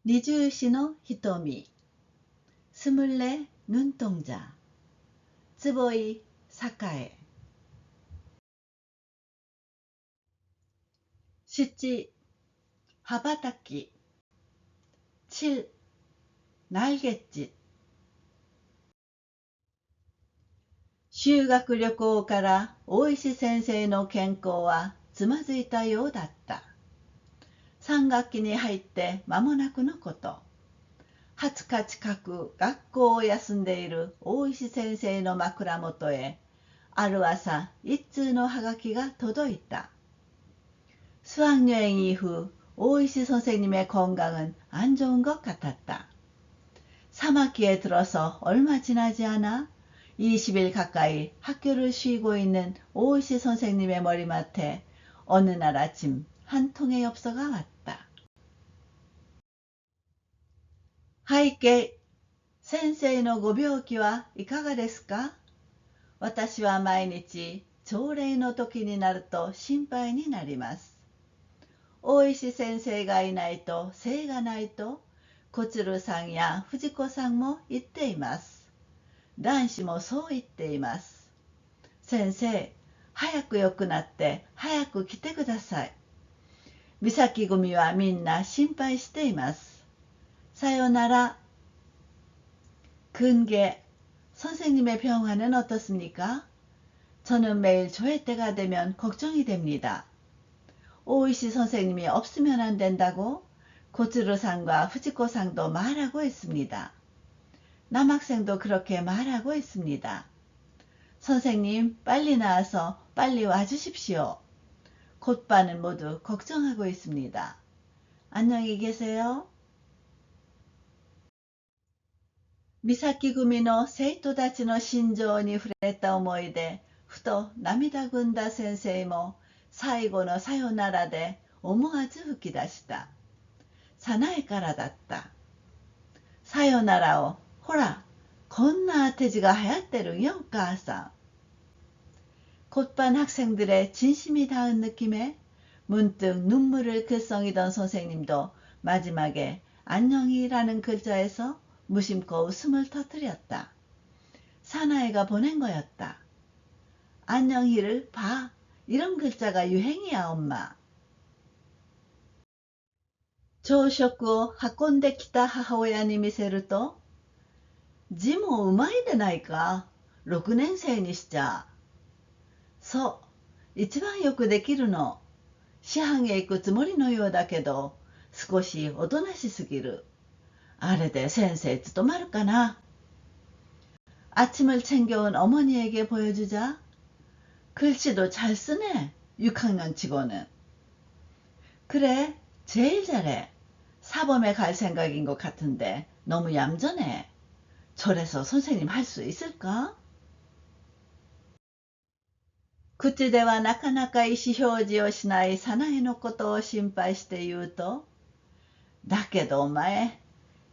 二重視の瞳、スムレ눈동자、坪井栄。7、羽ばたき。7、날갯짓。修学旅行から大石先生の健康はつまずいたようだった。3学期に入って間もなくのこと。20日近く学校を休んでいる大石先生の枕元へ、ある朝一通のはがきが届いた。수학여행 이후 오이시 선생님의 건강은 안 좋은 것 같았다. 3학기에 들어서 얼마 지나지 않아 20일 가까이 학교를 쉬고 있는 오이시 선생님의 머리맡에 어느 날 아침 한 통의 엽서가 왔다. 背景、先生のご病気はいかがですか？私は毎日朝礼の時になると心配になります。大石先生がいないと精がないと小鶴さんや藤子さんも言っています。男子もそう言っています。先生、早く良くなって早く来てください。美咲組はみんな心配しています。さよなら。근계, 선생님의 병환은 어떻습니까? 저는 매일 조회 때가 되면 걱정이 됩니다. 오이시 선생님이 없으면 안 된다고 고츠루상과 후지코상도 말하고 있습니다. 남학생도 그렇게 말하고 있습니다. 선생님, 빨리 나와서 빨리 와주십시오. 곧반은 모두 걱정하고 있습니다. 안녕히 계세요. 美咲組の生徒たちの心情に触れた思いで、ふと涙ぐんだ先生も、最後のさよならで思わず吹き出した。早苗からだった。さよならを、ほら、こんな当て字が流行ってるんよ、お母さん。곧반 학생들의 진심이 닿은 느낌에 문득 눈물을 글썽이던 선생님도 마지막에 안녕히라는 글자에서 무심코 웃음을 터뜨렸다. 사나이가 보낸 거였다. 안녕히를 봐. 이런 글자가 유행이야, 엄마. 朝食を運んできた母親に見せると、字もうまいでないか。6年生にしちゃ。そう、一番よくできるの。師範へ行くつもりのようだけど、少しおとなしすぎる。あれで先生務まるかな。아침을 챙겨온 어머니에게 보여주자. 글씨도 잘 쓰네. 6학년 치고는. 그래, 제일 잘해. 사범에 갈 생각인 것 같은데 너무 얌전해. 저래서 선생님 할 수 있을까? 口ではなかなか意思表示をしない早苗のことを心配して言うと、だけどお前、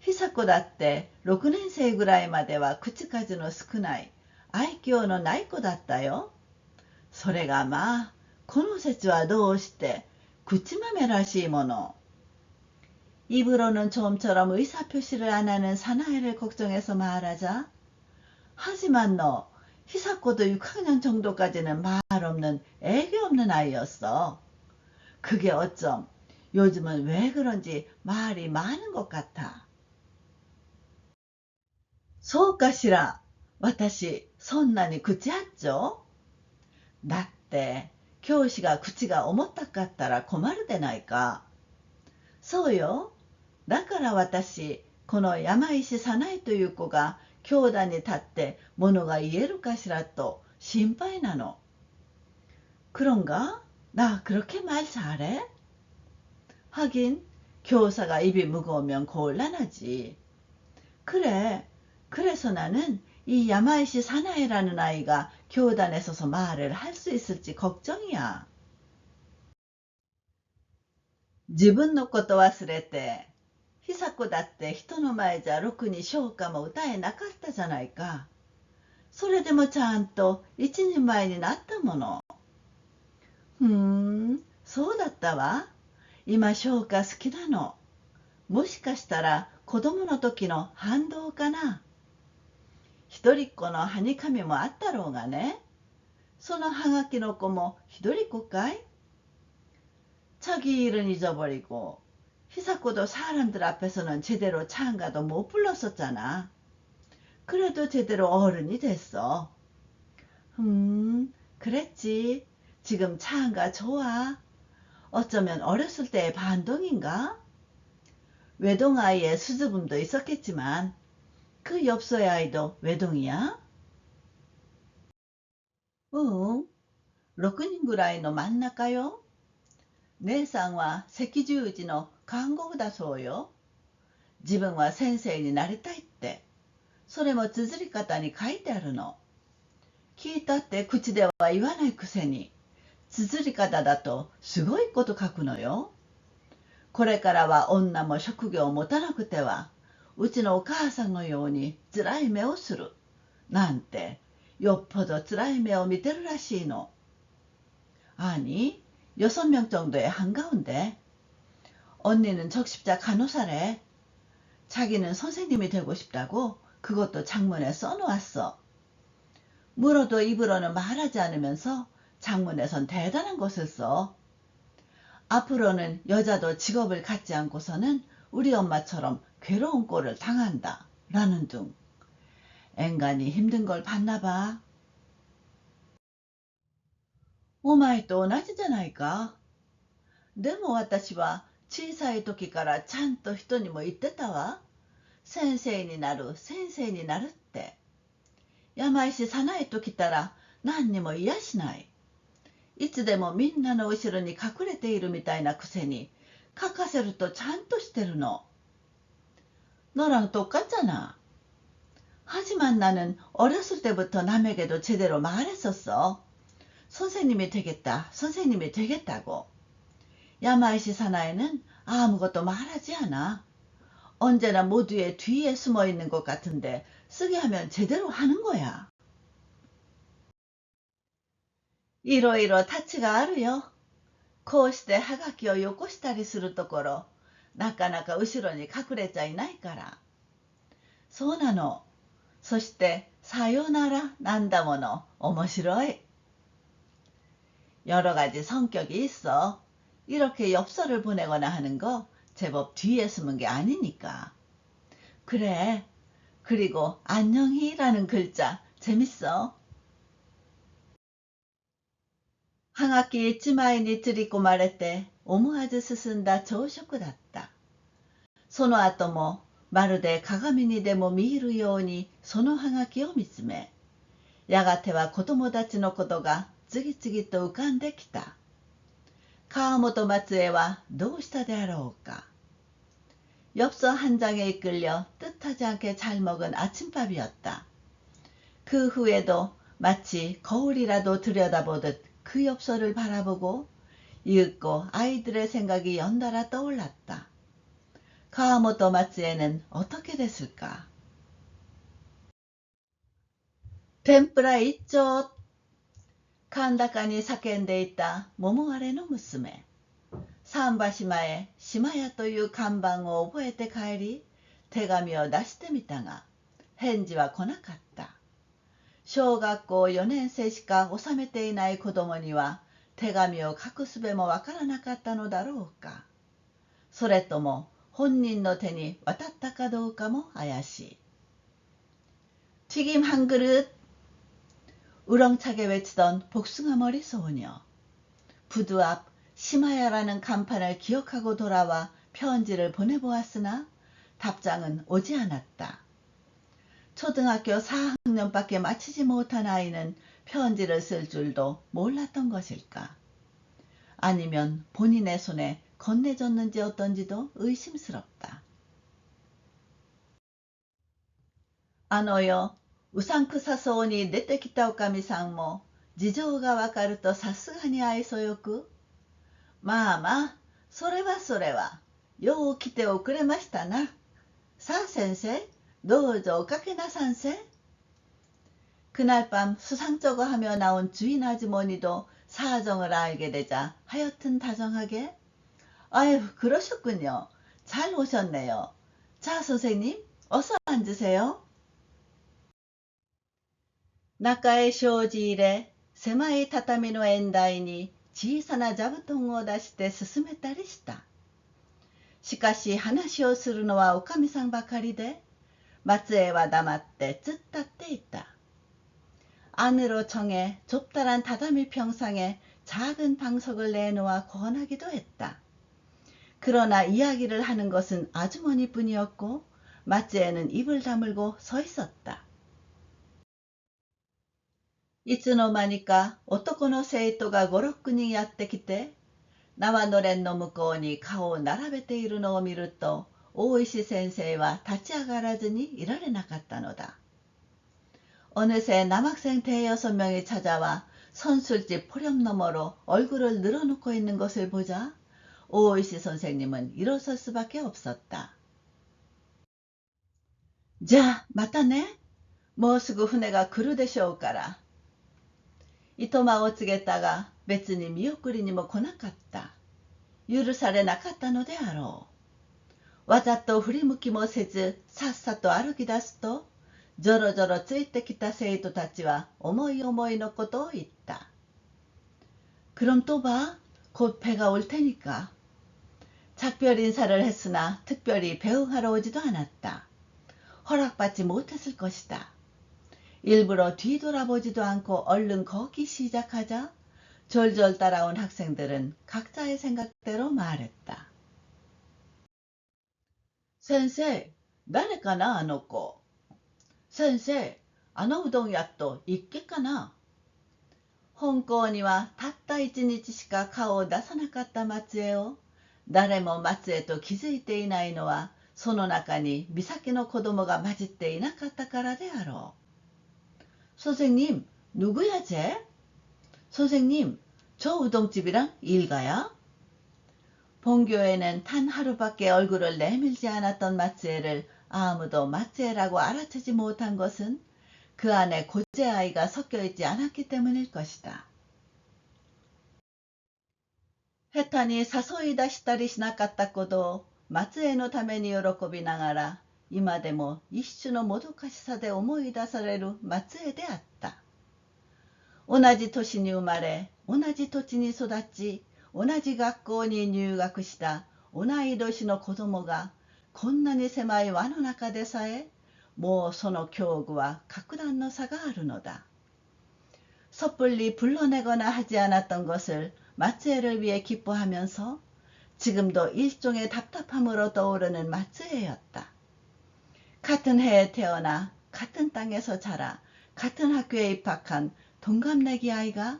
久子だって6年生ぐらいまでは口数の少ない愛嬌のない子だったよ。それがまあ、この節はどうして口豆らしいもの。입으로는 좀처럼 의사표시를 안 하는 사나이를 걱정해서 말하자. 하지만 너, 희사코도 6학년 정도까지는 말 없는 애교 없는 아이였어. 그게 어쩜 요즘은 왜 그런지 말이 많은 것 같아. そうかしら。私、そんなに口八丁？だって、教師が口が重たかったら困るでないか。そうよ。だから私、この山石早苗という子が教壇に立ってものが言えるかしらと心配なの。그런가? 나 그렇게 말 잘해? 하긴, 교사가 입이 무거우면 곤란하지. 그래. 그래서 나는 이 야마이시 사나이라는 아이가 교단에 서서 말을 할 수 있을지 걱정이야. 自分のこと忘れて、久子だって人の前じゃろくに唱歌も歌えなかったじゃないか。それでもちゃんと一人前になったもの。そうだったわ。今唱歌好きなの。もしかしたら子供の時の反動かな。一人っ子のはにかみもあったろうがね。そのはがきの子も一人っ子かい？자기 일은 잊어버리고 희사코도 사람들 앞에서는 제대로 찬가도 못 불렀었잖아. 그래도 제대로 어른이 됐어. 그랬지. 지금 찬가 좋아. 어쩌면 어렸을 때의 반동인가? 외동아이의 수줍음도 있었겠지만 그 엽서의 아이도 외동이야? 응. 6人ぐらいの真ん中よ。姉さんは赤十字の看護婦だそうよ。自分は先生になりたいって。それも綴り方に書いてあるの。聞いたって口では言わないくせに、綴り方だとすごいこと書くのよ。これからは女も職業を持たなくては、うちのお母さんのように辛い目をする。なんて、よっぽど辛い目を見てるらしいの。아니, 6명 정도의 한가운데. 언니는 적십자 간호사래. 자기는 선생님이 되고 싶다고 그것도 장문에 써놓았어. 물어도 입으로는 말하지 않으면서 장문에선 대단한 것을 써. 앞으로는 여자도 직업을 갖지 않고서는 우리 엄마처럼 괴로운 꼴을 당한다. 라는 둥. 앵간히 힘든 걸 봤나 봐. お前と同じじゃないか。でも私は小さい時からちゃんと人にも言ってたわ。先生になる、先生になるって。病師さないと来たら何にもいやしない。いつでもみんなの後ろに隠れているみたいなくせに、書かせるとちゃんとしてるの。너랑 똑같잖아. 하지만 나는 어렸을 때부터 남에게도 제대로 말했었어. 선생님이 되겠다, 선생님이 되겠다고. 야마이시 사나이는 아무것도 말하지 않아. 언제나 모두의 뒤에 숨어 있는 것 같은데 쓰게 하면 제대로 하는 거야. いろいろたちがあるよ。こうしてはがきをよこしたりするところ、なかなか後ろに隠れちゃいないから。そうなの。そして、さよならなんだもの。面白い。여러 가지 성격이 있어. 이렇게 엽서를 보내거나 하는 거 제법 뒤에 숨은 게 아니니까. 그래. 그리고 안녕히라는 글자 재밌어. 한 학기 잊지 마이につり込まれて思わず進んだ朝食だった。その後もまるで鏡にでも見るようにそのはがきを見つめ、やがては子供たちのことが次々と浮かんできた。川本松江はどうしたであろうか。엽서 한 장에 이끌려 뜻하지 않게 잘 먹은 아침밥이었다. 그 후에도 마치 거울이라도 들여다보듯 그 엽서를 바라보고 이윽고 아이들의 생각이 연달아 떠올랐다. 가와모토 마츠에는 어떻게 됐을까? 텐프라 있죠. 甲高に叫んでいた桃割れの娘。桟橋前、島屋という看板を覚えて帰り、手紙を出してみたが、返事は来なかった。小学校4年生しか収めていない子供には、手紙を書く術もわからなかったのだろうか。それとも、本人の手に渡ったかどうかも怪しい。튀김 한 그릇! 우렁차게 외치던 복숭아머리 소녀. 부두 앞 심하야라는 간판을 기억하고 돌아와 편지를 보내보았으나 답장은 오지 않았다. 초등학교 4학년밖에 마치지 못한 아이는 편지를 쓸 줄도 몰랐던 것일까. 아니면 본인의 손에 건네줬는지 어떤지도 의심스럽다. うさんくさそうに出てきたおかみさんも事情がわかるとさすがに愛想よく、まあまあ、それはそれは、よう来ておくれましたな。さあ先生、どうぞおかけなさんせ。 그날 밤 수상쩍어 하며 나온 주인 아주머니도 사정을 알게 되자 하여튼 다정하게, 아유 그러셨군요. 잘 오셨네요. 자, 선생님, 어서 앉으세요. 中へ障子入れ、狭い畳の縁台に小さな座布団を出して進めたりした。しかし話をするのはおかみさんばかりで、松江は黙って突っ立っていた。안으로 청해 좁다란 다다미 평상에 작은 방석을 내놓아 권하기도 했다. 그러나 이야기를 하는 것은 아주머니뿐이었고 마츠에는 입을 다물고 서 있었다. いつの間にか男の生徒が5、6人やってきて、縄のれんの向こうに顔を並べているのを見ると、大石先生は立ち上がらずにいられなかったのだ。어느새 남학생 대여섯 명이 찾아와 선술집 포렴 너머로 얼굴을 늘어놓고 있는 것을 보자 오이시 선생님은 일어설 수밖에 없었다. 자, 맞다네. もうすぐ船が来るでしょうから。糸間を告げたが別に見送りにも来なかった。許されなかったのであろう。わざと振り向きもせずさっさと歩き出すと、じょろじょろついてきた生徒たちは思い思いのことを言った。그럼 또 봐. 곧 배가 올 테니까. 작별 인사를 했으나 특별히 배웅하러 오지도 않았다. 허락받지 못했을 것이다. 일부러 뒤돌아보지도 않고 얼른 걷기 시작하자 졸졸 따라온 학생들은 각자의 생각대로 말했다. 先生、誰かなあの子。先生、あのうどん屋と一軒かな。本校にはたった一日しか顔を出さなかった松江を、誰も松江と気づいていないのは、その中に美咲の子供が混じっていなかったからであろう。선생님、누구야 쟤？선생님、저 우동집이랑 일가야? 본교에는 단 하루밖에 얼굴을 내밀지 않았던 마츠에를 아무도 마츠에라고 알아채지 못한 것은 그 안에 고제아이가 섞여있지 않았기 때문일 것이다. 해탄이 사소이出したりしなかったことを松江のために喜びながら今でも一種のもどかしさで思い出される松江であった。同じ年に生まれ、同じ土地に育ち、同じ学校に入学した同い年の子供がこんなに狭い輪の中でさえもうその境遇は格段の差があるのだ。섣불리 불러내거나 하지 않았던 것을 마츠에를 위해 기뻐하면서 지금도 일종의 답답함으로 떠오르는 마츠에였다. 같은 해에 태어나 같은 땅에서 자라 같은 학교에 입학한 동갑내기 아이가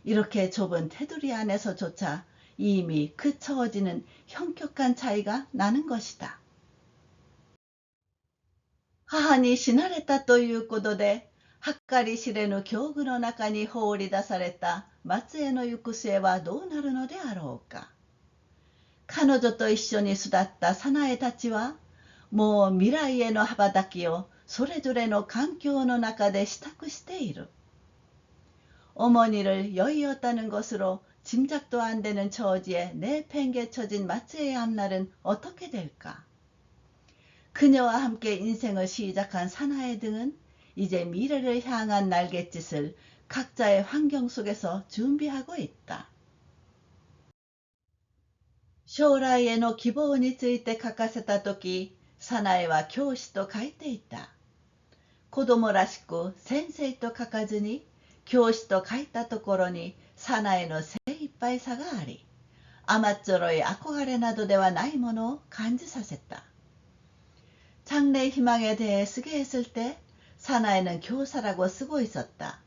이렇게 좁은 테두리 안에서조차 이미 그 처지는 현격한 차이가 나는 것이다. 母に死なれたということで、計り知れぬ境遇の中に放り出された松江の行く末はどうなるのであろうか。彼女と一緒に育った早苗たちは、もう未来への羽ばたきをそれぞれの環境の中で支度している。 어머니를 여의었다는 것으로 짐작도 안 되는 처지에 내팽개쳐진 마츠의 앞날은 어떻게 될까? 그녀와 함께 인생을 시작한 사나의 등은 이제 미래를 향한 날갯짓을 각자의 환경 속에서 준비하고 있다. 将来への希望について書かせたとき、サナエは教師と書いていた。子供らしく先生と書かずに、教師と書いたところにサナエの精一杯さがあり、甘っちょろい憧れなどではないものを感じさせた。 장래 희망에 대해 쓰게 했을 때 사나이는 교사라고 쓰고 있었다.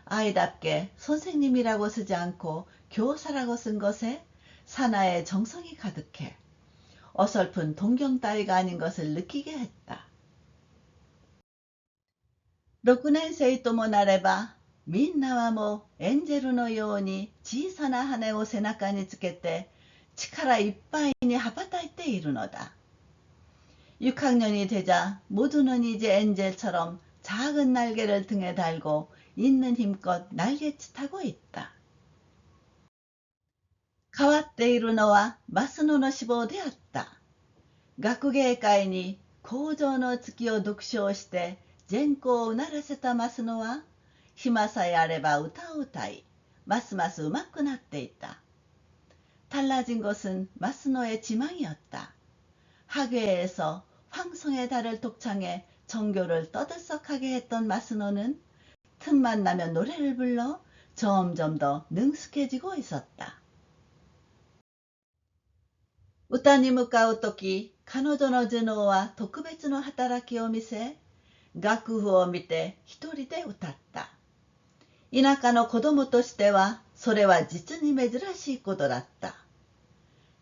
아이답게 선생님이라고 쓰지 않고 교사라고 쓴 것에 사나이의 정성이 가득해 어설픈 동경 따위가 아닌 것을 느끼게 했다. 6年生ともなればみんなはもうエンジェルのように小さな羽を背中につけて力いっぱいに羽ばたいているのだ。 6학년이 되자 모두는 이제 엔젤처럼 작은 날개를 등에 달고 있는 힘껏 날갯짓하고 있다. 変わっているのはマスノの志望であった。学芸会に工場の月を読唱して全校をうならせたマスノは、暇さえあれば歌を歌い、ますますうまくなっていた。달라진 것은 마스노의 지망이었다. 학회에서 황송의 달을 독창해 정교를 떠들썩하게 했던 마스노는 틈만 나면 노래를 불러 점점 더 능숙해지고 있었다. 歌に向かうとき、彼女の頭脳は特別の働きを見せ、楽譜を見て一人で歌った。田舎の子供としては、それは実に珍しいことだった。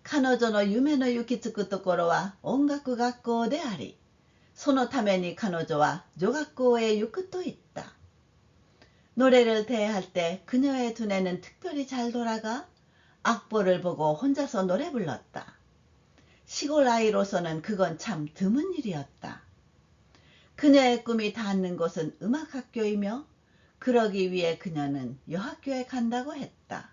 彼女の夢の行き着くところは音楽学校であり、そのために彼女は女学校へ行くと言った。노래를 대할 때 그녀의 두뇌는 특별히 잘 돌아가 악보를 보고 혼자서 노래 불렀다. 시골 아이로서는 그건 참 드문 일이었다. 그녀의 꿈이 닿는 곳은 음악학교이며 그러기 위해 그녀는 여학교에 간다고 했다.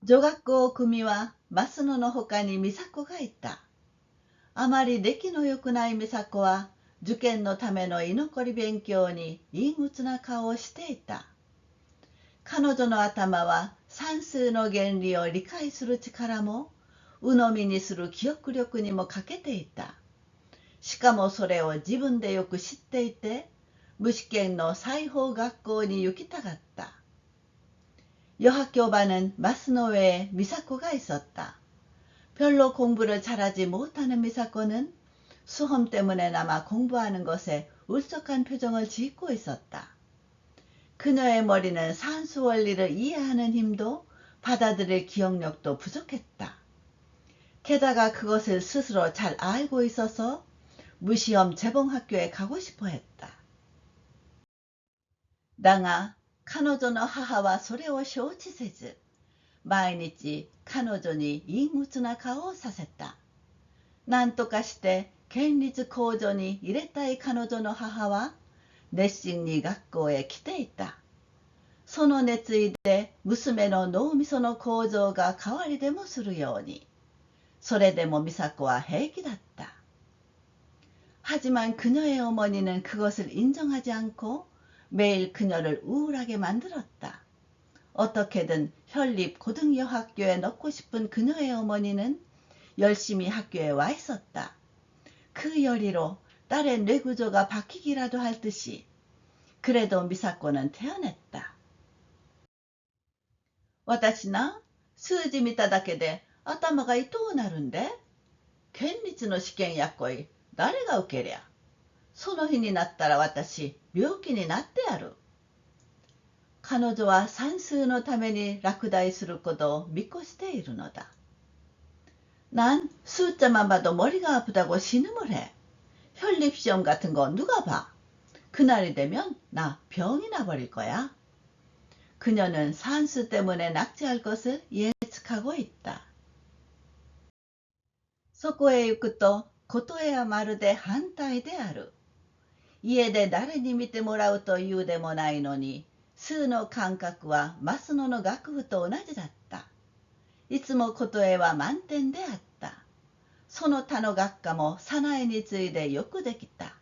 女学校組はマスノの他に美佐子がいた。あまり出来の良くない美佐子は受験のための居残り勉強に陰鬱な顔をしていた。彼女の頭は算数の原理を理解する力も鵜呑みにする記憶力にも欠けていた。しかもそれを自分でよく知っていて、無試験の裁縫学校に行きたかった。여학교반은 마스노 외에 미사코가 있었다. 별로 공부를 잘하지 못하는 미사코는 수험 때문에나마 공부하는 것에 울적한 표정을 짓고 있었다. 그녀의 머리는 산수 원리를 이해하는 힘도 받아들일 기억력도 부족했다. 게다가 그것을 스스로 잘 알고 있어서 무시험 재봉학교에 가고 싶어 했다. だが、彼女の母はそれを承知せず、毎日彼女に陰鬱な顔をさせた。なんとかして県立工女に入れたい彼女の母は熱心に学校へ来ていた。その熱意で娘の脳みその構造が変わりでもするように。それでも美佐子は平気だった。하지만 그녀의 어머니는 그것을 인정하지 않고 매일 그녀를 우울하게 만들었다. 어떻게든 현립 고등여학교에 넣고 싶은 그녀의 어머니는 열심히 학교에 와 있었다. 그 열의로 딸의 뇌구조가 바뀌기라도 할 듯이. 그래도 미사코는 태어났다. 私な、数字見ただけで頭が痛うなるんで。県立の試験やっこい、誰が受けりゃ。その日になったら私、病気になってやる。彼女は算数のために落第することを見越しているのだ。난 숫자만 봐도 머리가 아프다고 신음을 해. 현립시험 같은 거 누가 봐. 그날이 되면 나 병이 나버릴 거야. 그녀는 산수 때문에 낙제할 것을 예측하고 있다. そこへ行くと、ことへはまるで反対である。家で誰に見てもらうというでもないのに、数の感覚はマスノの楽譜と同じだった。いつもことへは満点であった。その他の学科もサナエに次いでよくできた。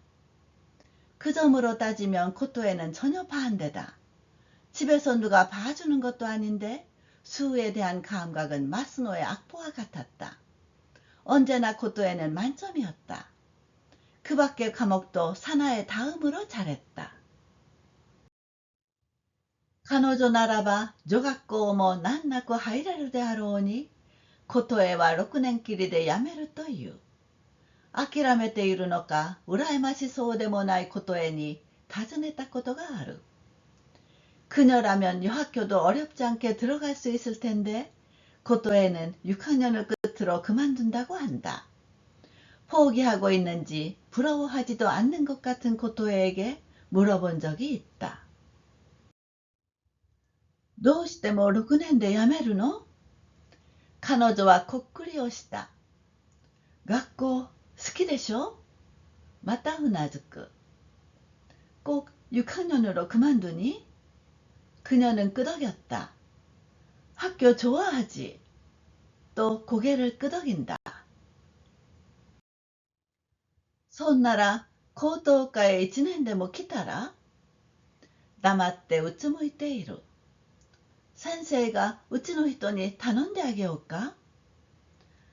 그 점으로 따지면 코토에는 전혀 반대다. 집에서 누가 봐주는 것도 아닌데 수에 대한 감각은 마스노의 악보와 같았다. 언제나 코토에는 만점이었다. 그 밖의 과목도 사나의 다음으로 잘했다. 彼女ならば女学校も難なく入れるであろうに、コトエは6年きりで辞めるという。諦めているのか、羨ましそうでもないコトエに尋ねたことがある。그녀라면 여학교도 어렵지 않게 들어갈 수 있을 텐데, 코토에는 6학년을 끝으로 그만둔다고 한다. 포기하고 있는지 부러워하지도 않는 것 같은 코토에에게 물어본 적이 있다. どうしても6年で辞めるの？彼女はこっくりをした。学校好きでしょ？またうなずく。꼭6학년으로 그만두니? 그녀는 끄덕였다. 학교 좋아하지? 또 고개를 끄덕인다. そんなら高等科へ1年でも来たら。黙ってうつむいている。先生がうちの人に頼んであげようか。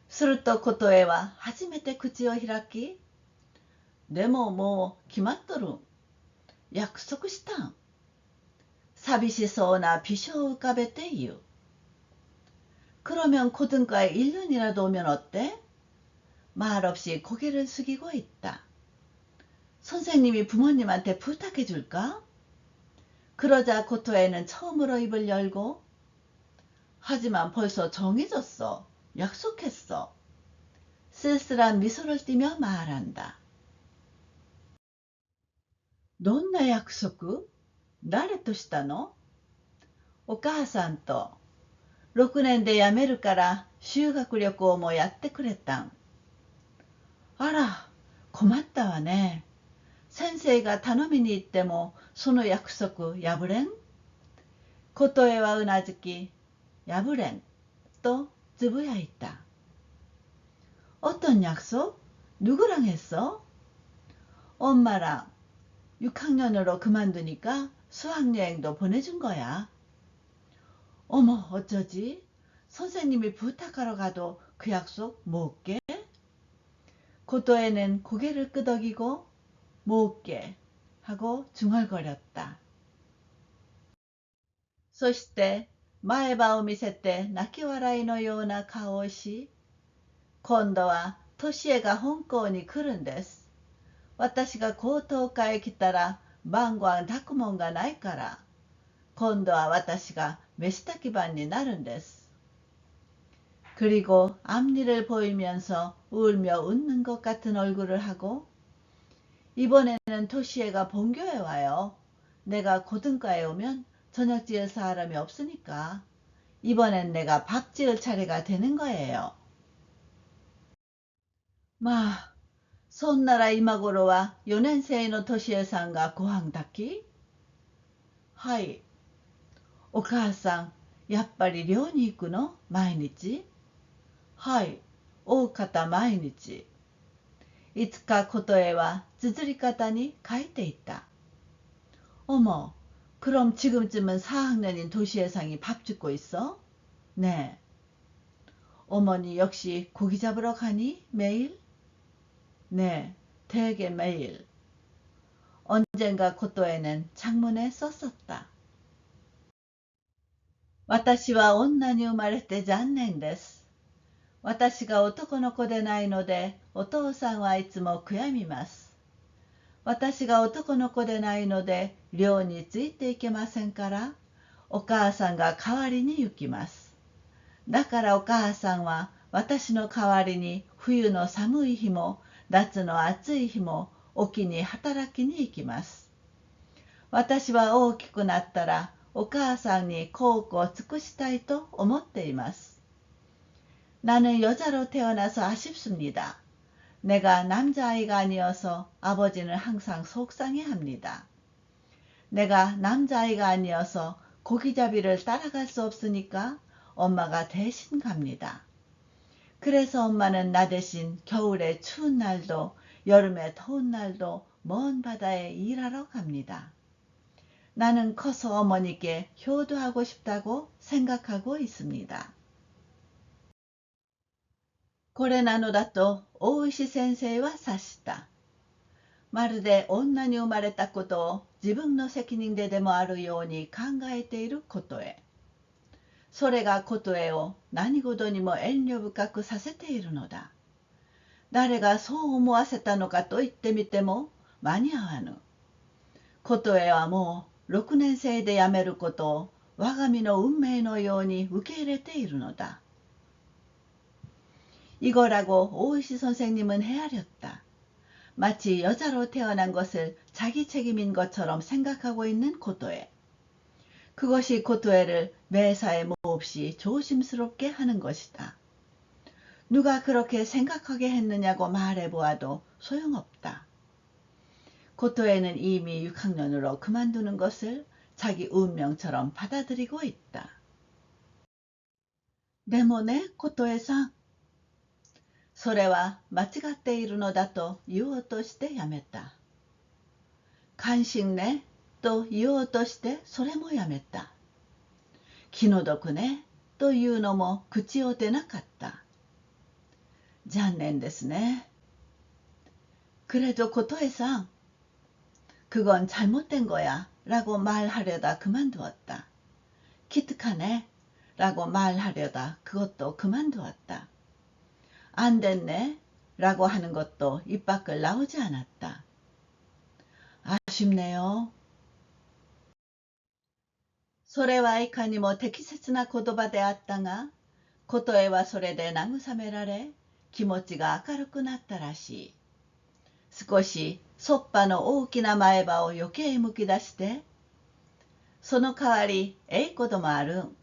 すると琴恵は初めて口を開き、でももう決まっとるん。約束したん。寂しそうな피쇼を浮かべて言う。그러면 고등과에 1년이라도 오면 어때? 말없이 고개를 숙이고 있다. 선생님이 부모님한테 부탁해 줄까? 그러자 고토에는 처음으로 입을 열고, 하지만 벌써 정해졌어. 약속했어. 쓸쓸한 미소를 띠며 말한다. どんな約束？誰としたの？お母さんと。6年で辞めるから修学旅行もやってくれたん。あら、困ったわね。先生が頼みに行ってもその約束破れん？琴恵はうなずき、破れんとつぶやいた。어떤 약속? 누구랑 했어? 엄마랑 6학년으로 그만두니까 수학여행도 보내준 거야. 어머, 어쩌지? 선생님이 부탁하러 가도 그 약속 못 깨? 고도에는 고개를 끄덕이고 못 깨 하고 중얼거렸다. そして前歯を見せて泣き笑いのような顔をし、今度はトシエが本校に来るんです。私が高等科へ来たら晩ご飯炊くもんがないから、今度は私が飯炊き番になるんです。그리고 앞니를 보이면서 울며 웃는 것 같은 얼굴을 하고, 이번에는 토시에가 본교에 와요. 내가 고등과에 오면 저녁 지을 사람이 없으니까 이번엔 내가 밥 지을 차례가 되는 거예요. まあ、そんなら今頃は4年生のトシエさんがご飯炊き？はい。お母さん、やっぱり寮に行くの？毎日？はい。大方毎日。いつか琴恵は綴り方に書いていた。어머, 그럼 지금쯤은 4학년인 도시예상이 밥 짓고 있어? 네. 어머니 역시 고기 잡으러 가니? 매일? 네, 대개 매일. 언젠가 고토에는 창문에 썼었다. 私は女に生まれて残念です。私が男の子でないので、お父さんはいつも悔やみます。私が男の子でないので、寮についていけませんから、お母さんが代わりに行きます。だからお母さんは私の代わりに冬の寒い日も夏の暑い日も沖に働きに行きます。私は大きくなったらお母さんに孝行を尽くしたいと思っています。나는여자로태어나서아쉽습니다。내가 남자아이가 아니어서 아버지는 항상 속상해합니다. 내가 남자아이가 아니어서 고기잡이를 따라갈 수 없으니까 엄마가 대신 갑니다. 그래서 엄마는 나 대신 겨울에 추운 날도 여름에 더운 날도 먼 바다에 일하러 갑니다. 나는 커서 어머니께 효도하고 싶다고 생각하고 있습니다. これなのだと大石先生は察した。まるで女に生まれたことを自分の責任ででもあるように考えていることへ。それがことへを何事にも遠慮深くさせているのだ。誰がそう思わせたのかと言ってみても間に合わぬ。ことへはもう6年生で辞めることを我が身の運命のように受け入れているのだ。이거라고 오이시 선생님은 헤아렸다. 마치 여자로 태어난 것을 자기 책임인 것처럼 생각하고 있는 고토에. 그것이 고토에를 매사에 몹시 조심스럽게 하는 것이다. 누가 그렇게 생각하게 했느냐고 말해보아도 소용없다. 고토에는 이미 6학년으로 그만두는 것을 자기 운명처럼 받아들이고 있다. でもね、琴恵さん。それは間違っているのだと言おうとしてやめた。感心ねと言おうとしてそれもやめた。気の毒ねというのも口を出なかった。残念ですね。그래도 고토에상 그건 잘못된 거야 라고 말하려다 그만두었다. 기특하네 라고 말하려다 그것도 그만두었다. 안 됐네 라고 하는 것도 입 밖을 나오지 않았다. 아쉽네요. それはいかにも適切な言葉であったが、琴恵はそれで慰められ、気持ちが明るくなったらしい。少しそっぱの大きな前歯を余計むき出して、その代わりええこともあるん。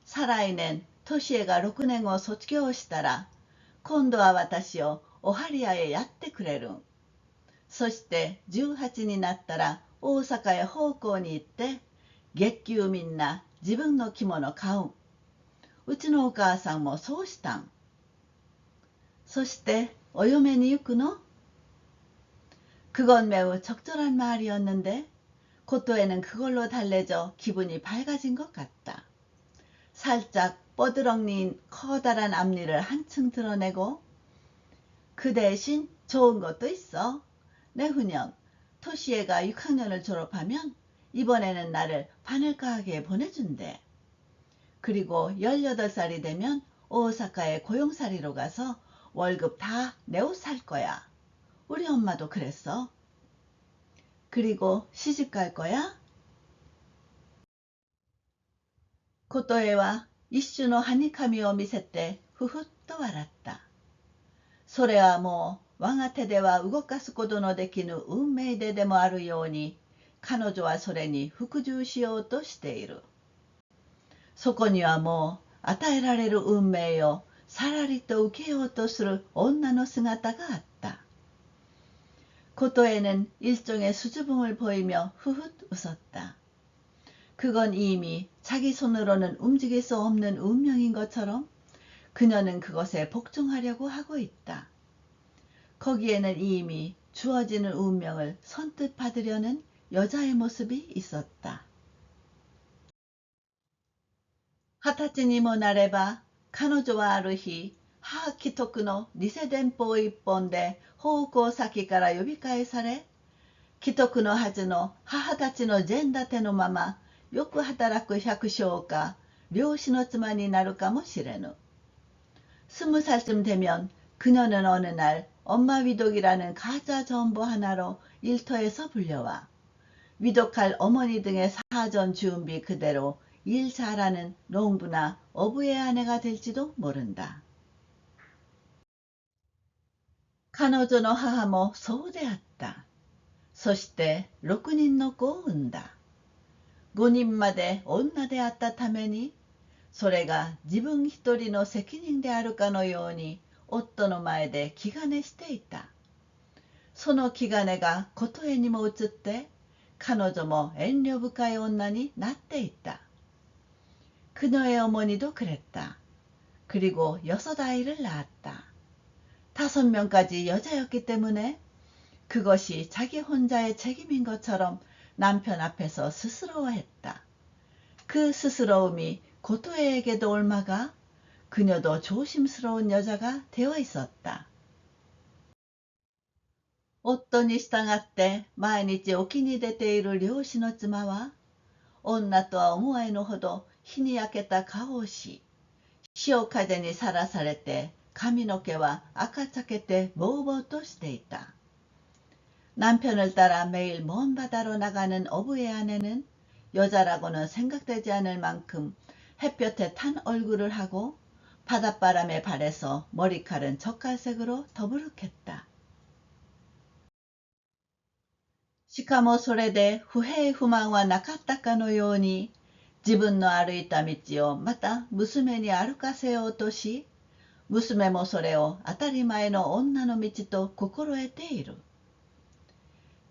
再来年、トシエが6年を卒業したら、今度は私をお針屋へやってくれるん。そして18になったら大阪へ奉公に行って、月給みんな自分の着物買うん。うちのお母さんもそうしたん。そしてお嫁に行くの？ 그건 매우 적절한 말이었는데 고토에는 그걸로 달래져 기분이 밝아진 것 같다. 살짝 뻐드렁니인 커다란 앞니를 한층 드러내고 그 대신 좋은 것도 있어. 내후년 토시에가 6학년을 졸업하면 이번에는 나를 바늘가게에 보내준대. 그리고 18살이 되면 오사카에 고용살이로 가서 월급 다 내 옷 살 거야. 우리 엄마도 그랬어. 그리고 시집 갈 거야? 고토에와 이슈노 하니카미を 見せてふふっと笑った。それはもう我が手では動かすことのできぬ運命ででもあるように、彼女はそれに服従しようとしている。そこにはもう与えられる運命をさらりと受けようとする女の姿があった。고토에는 일종의 수줍음을 보이며 후훗 웃었다. 그건 이미 자기 손으로는 움직일 수 없는 운명인 것처럼 그녀는 그것에 복종하려고 하고 있다. 거기에는 이미 주어지는 운명을 선뜻 받으려는 여자의 모습이 있었다. 20歳にもなれば、彼女はある日、母既得の偽電報一本で奉公先から呼び返され、既得のはずの母たちの膳立てのまま、よく働く百姓か、漁師の妻になるかもしれぬ。20살쯤 되면 그녀는 어느 날 엄마 위독이라는 가짜 전보 하나로 일터에서 불려와 위독할 어머니 등의 사전 준비 그대로 일 잘하는 농부나 어부의 아내가 될지도 모른다. 彼女の母もそうであった。そして6人の子を産んだ。5人まで女であったために、それが自分一人の責任であるかのように夫の前で気兼ねしていた。その気兼ねが琴恵にも移って、彼女も遠慮深い女になっていった。그녀의 어머니도 그랬다. 그리고 6아이를 낳았다. 5명까지 여자였기 때문에 그것이 자기 혼자의 책임인 것처럼 남편 앞에서 스스로워했다. 그 스스러움이 고토에에게도 옮아가 그녀도 조심스러운 여자가 되어 있었다. 夫に従って毎日沖に出ている漁師の妻は、女とは思えぬほど日に焼けた顔をし、潮風にさらされて髪の毛は赤茶けてぼうぼうとしていた。남편을 따라 매일 먼 바다로 나가는 어부의 아내는 여자라고는 생각되지 않을 만큼 햇볕에 탄 얼굴을 하고 바닷바람에 발에서 머리칼은 젓갈색으로 더부룩했다. しかもそれで不平不満はなかったかのように、自分の歩いた道をまた娘に歩かせようとし、娘もそれを当たり前の女の道と心得ている。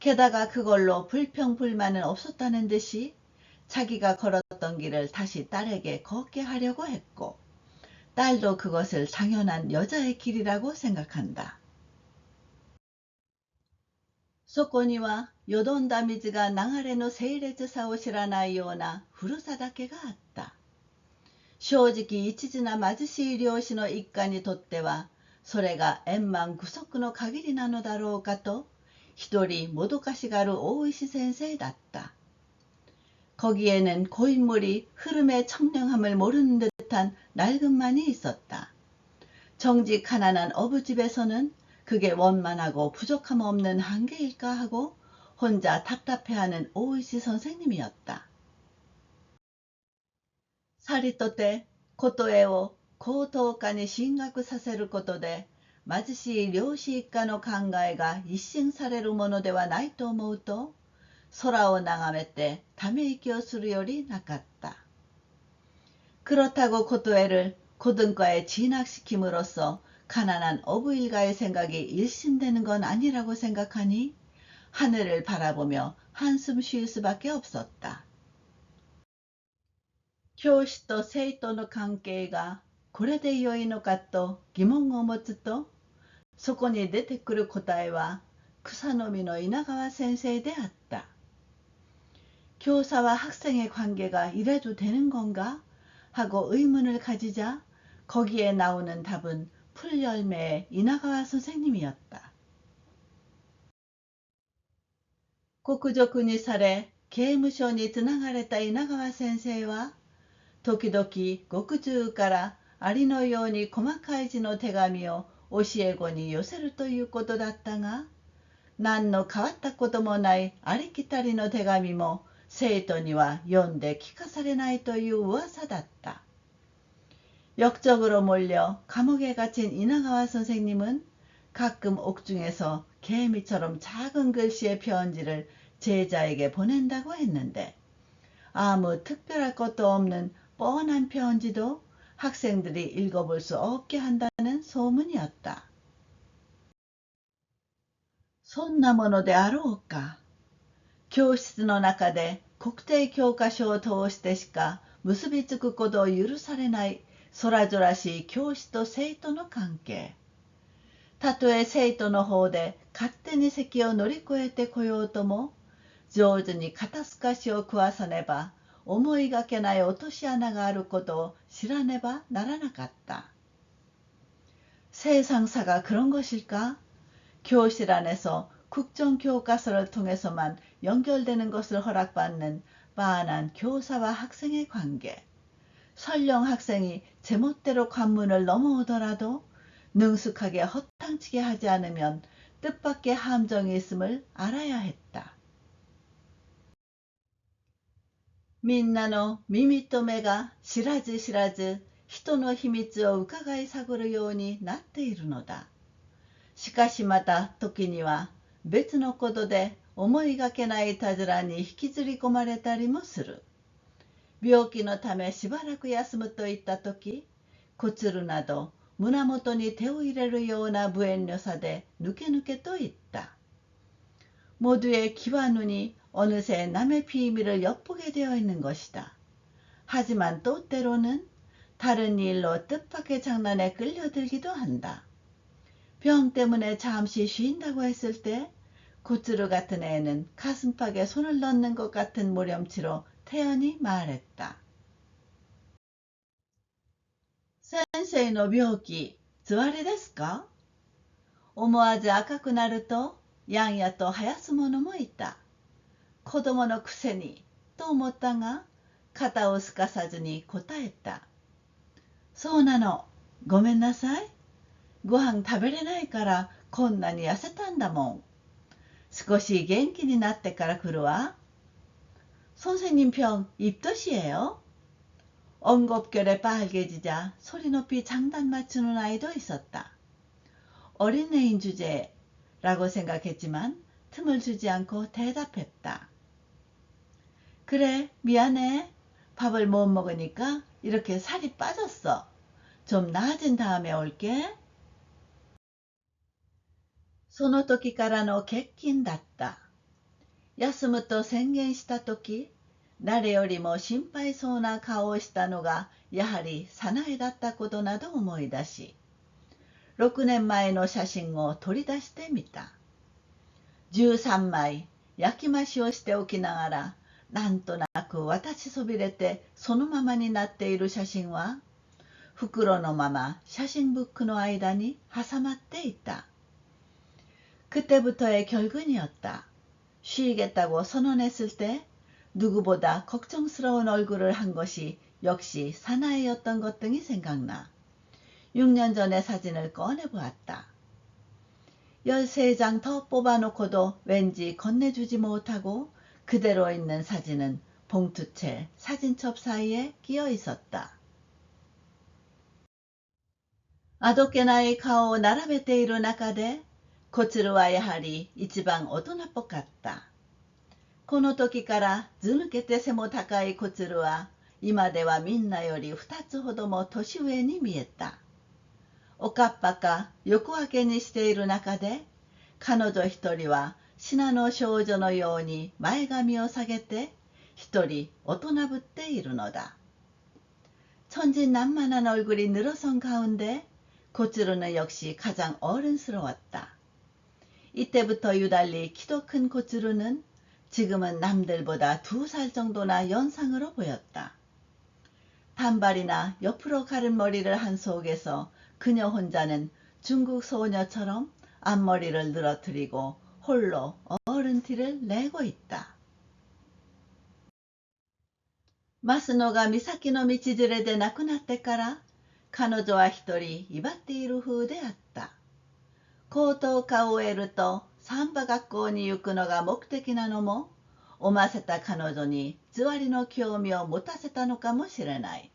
게다가 그걸로 불평불만은 없었다는 듯이 자기가 걸었던 길을 다시 딸에게 걷게 하려고 했고, 딸도 그것을 당연한 여자의 길이라고 생각한다. そこにはよどんだ水が流れの清冽さを知らないような古さだけがあった。正直一途な貧しい漁師の一家にとっては、それが円満具足の限りなのだろうかと、一人もどかしがる大石先生だった。거기에는 고인물이 흐름의 청량함을 모르는 듯한 낡음만이 있었다. 정직 가난한 어부집에서는 그게 원만하고 부족함 없는 한계일까 하고 혼자 답답해하는 오이시 선생님이었다. さりとて琴絵を高等科に進学させることで貧しい漁師一家の考えが一新されるものではないと思うと空を眺めてため息をするよりなかった。그렇다고 고토에를 고등과에 진학시킴으로써 가난한 어부 일가의 생각이 일신되는 건 아니라고 생각하니 하늘을 바라보며 한숨 쉴 수밖에 없었다. 教師と生徒の関係がこれで良いのかと疑問を持つと、そこに出てくる答えは草の実の稲川先生であった。교사와 학생의 관계가 이래도 되는 건가? 하고 의문을 가지자 거기에 나오는 답은 풀열매의 이나가와 선생님이었다. 国賊にされ刑務所につながれた稲川先生は時々獄中からありのように細かい字の手紙を教え子に寄せるということだったが、何の変わったこともないありきたりの手紙も生徒には読んで聞かされないという噂だった。역적으로 몰려 감옥에 갇힌 이나가와 선생님은 가끔 옥중에서 개미처럼 작은 글씨의 편지를 제자에게 보낸다고 했는데 아무 특별할 것도 없는 뻔한 편지도 학생들이 읽어볼 수 없게 한다는 소문이었다. そんなものであろうか。教室の中で国定教科書を通してしか結びつくことを許されない空空しい教師と生徒の関係。たとえ生徒の方で勝手に席を乗り越えてこようとも、上手に肩透かしを食わさねば、思いがけない落とし穴があることを知らねばならなかった。세상사가 그런 것일까? 교실 안에서 국정교과서를 통해서만 연결되는 것을 허락받는 빤한 교사와 학생의 관계. 설령 학생이 제멋대로 관문을 넘어오더라도 능숙하게 허탕치게 하지 않으면 뜻밖의 함정이 있음을 알아야 했다. みんなの耳と目が知らず知らず人の秘密を伺い探るようになっているのだ。しかしまた時には別のことで思いがけないいたずらに引きずり込まれたりもする。病気のためしばらく休むといった時、こつるなど胸元に手を入れるような無遠慮さでぬけぬけと言った。모두의 귀와 눈이 어느새 남의 비밀을 엿보게 되어 있는 것이다. 하지만 또 때로는 다른 일로 뜻밖의 장난에 끌려들기도 한다. 병 때문에 잠시 쉰다고 했을 때 고츠루 같은 애는 가슴팍에 손을 넣는 것 같은 모렴치로 태연히 말했다. 先生の病気、つわりですか？思わず赤くなるとやんやと生やす者もいた。子供のくせにと思ったが肩をすかさずに答えた。そうなの、ごめんなさい。ご飯食べれないからこんなに痩せたんだもん。少し元気になってから来るわ。선생님 병 입덧이에요? 엉겁결에 빨개지자 소리 높이 장단 맞추는 아이도 있었다. 어린애인 주제라고 생각했지만 틈을 주지 않고 대답했다. 그래, 미안해. 밥을 못 먹으니까 이렇게 살이 빠졌어. 좀 나아진 다음에 올게. その時からの欠勤だった。休むと宣言した時、誰よりも心配そうな顔をしたのがやはり早苗だったことなど思い出し、6年前の写真を取り出してみた。13枚焼き増しをしておきながら、なんとなく渡しそびれてそのままになっている写真は、袋のまま写真ブックの間に挟まっていた. 그때부터의 결근이었다. 쉬겠다고 선언했을 때 누구보다 걱정스러운 얼굴을 한 것이 역시 사나이였던 것 등이 생각나 6년 전의 사진을 꺼내보았다. 13장 더 뽑아놓고도 왠지 건네주지 못하고 그대로 있는 사진은 봉투채, 사진첩 사이에 끼어 있었다. あどけない顔を並べている中で、小鶴はやはり一番大人っぽかった。この時からずぬけて背も高い小鶴は、今ではみんなより2つほども年上に見えた。おかっぱか横分けにしている中で、彼女一人は信濃少女のように前髪を下げて、一人大人ぶっているのだ。천진난만한 얼굴이 늘어선 가운데 고츠루는 역시 가장 어른스러웠다. 이때부터 유달리 키도 큰 고츠루는 지금은 남들보다 2살 정도나 연상으로 보였다. 단발이나 옆으로 가른 머리를 한 속에서 그녀 혼자는 중국 소녀처럼 앞머리를 늘어뜨리고 홀로 어른 티를 내고 있다. 増野が岬の道連れで亡くなってから彼女は一人威張っている風であった。高等科を終えるとサンバ学校に行くのが目的なのもおませた彼女に座りの興味を持たせたのかもしれない。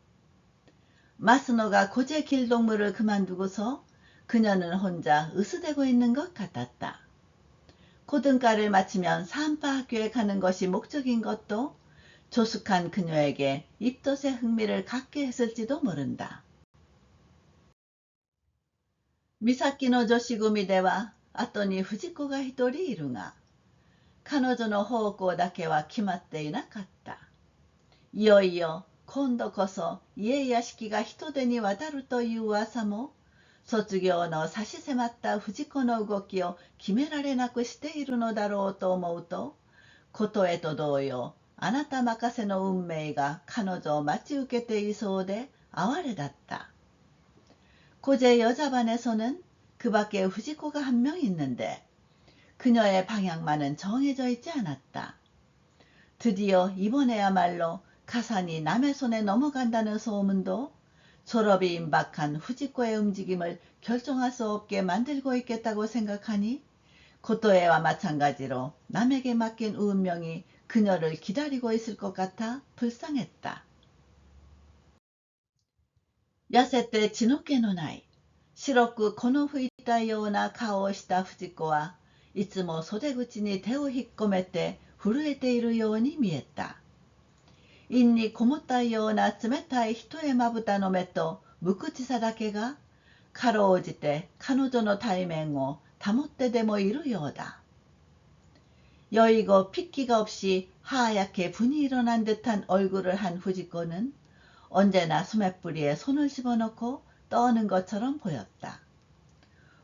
増野が고제 길동무를 그만두고서 그녀는 혼자 으스대고 있는 것 같았다. 고등과를 마치면 산바 학교에 가는 것이 목적인 것도 조숙한 그녀에게 입덧의 흥미를 갖게 했을지도 모른다. 岬の女子組では後に藤子が一人いるが、彼女の方向だけは決まっていなかった。いよいよ今度こそ家屋敷が人手に渡るという噂も、卒業の差し迫った藤子の動きを決められなくしているのだろうと思うと、琴恵と同様、あなた任せの運命が彼女を待ち受けていそうで哀れだった。고제 여자반에서는 그 밖에 후지코가 한 명 있는데 그녀의 방향만은 정해져 있지 않았다. 드디어 이번에야말로 가산이 남의 손에 넘어간다는 소문도 졸업이 임박한 후지코의 움직임을 결정할 수 없게 만들고 있겠다고 생각하니 고토에와 마찬가지로 남에게 맡긴 운명이 그녀를 기다리고 있을 것 같아 불쌍했다. 痩せて血の気のない、白くこの吹いたような顔をした藤子はいつも袖口に手を引っ込めて震えているように見えた。陰にこもったような冷たい一重まぶたの目と無口さだけが、かろうじて彼女の体面を保ってでもいるようだ。여의고 핏기가 없이 하얗게 분이 일어난 듯한 얼굴을 한 후지코는 언제나 소매뿌리에 손을 집어넣고 떠는 것처럼 보였다.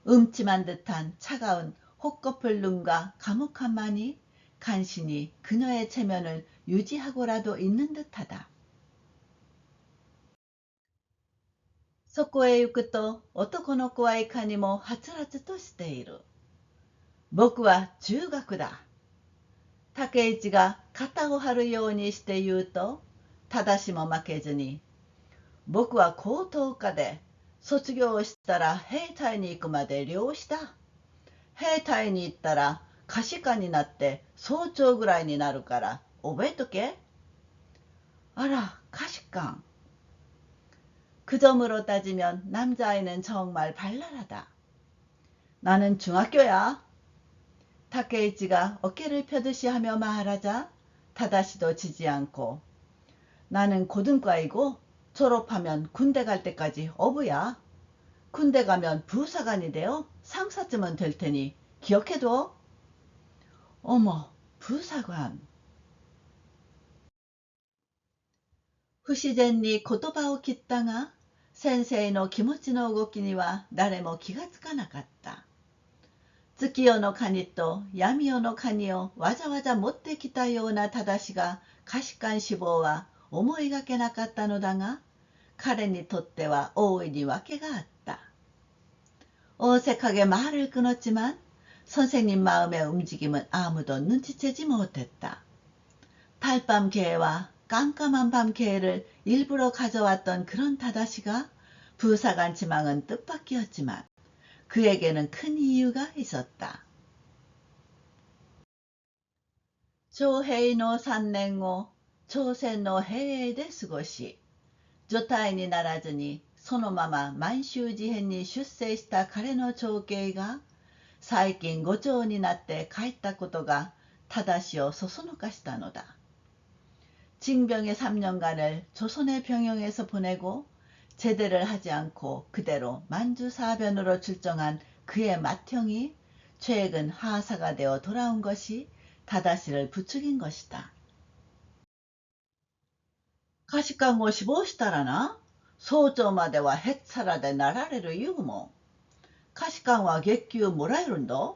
음침한 듯한 차가운 혹꺼풀 눈과 감옥함만이 간신히 그녀의 체면을 유지하고라도 있는 듯하다. そこへ行くと男の子はいかにもはつらつとしている。僕は中学だ。竹市が肩を張るようにして言うと、正しも負けずに、僕は高等科で、卒業したら兵隊に行くまで漁師だ。兵隊に行ったら下士官になって総長ぐらいになるから覚えとけ。あら、下士官。그 점으로 따지면 남자아이는 정말 발랄하다. 나는 중학교야. 타케이치가 어깨를 펴듯이 하며 말하자 다다시도 지지 않고 나는 고등과이고 졸업하면 군대 갈 때까지 어부야. 군대 가면 부사관이 되어 상사쯤은 될 테니 기억해둬. 어머, 부사관. 不自然に言葉を切ったが、先生の気持ちの動きには誰も気がつかなかった。月夜のカニと闇夜のカニをわざわざ持ってきたような正が可視感志望は思いがけなかったのだが、彼にとっては大いに訳があった。어색하게 말을 끊었지만 선생님 마음의 움직임은 아무도 눈치채지 못했다. 달밤 개와 깜깜한 밤 개를 일부러 가져왔던 그런 다다시가 부사관 지망은 뜻밖이었지만 그에게는 큰 이유가 있었다. 조헤이노 산랭오 조세노 헤에이で過ごし、除隊にならずにそのまま満州事変に出征した彼の長兄が最近伍長になって帰ったことが正をそそのかしたのだ。징병의 3년간을 조선의 병영에서 보내고 제대를 하지 않고 그대로 만주사변으로 출정한 그의 맏형이 최근 하사가 되어 돌아온 것이 다다시를 부추긴 것이다. 下士官を死亡したらな、総長まではへっさらでなられる言うもん。下士官は月給もらえるんだ。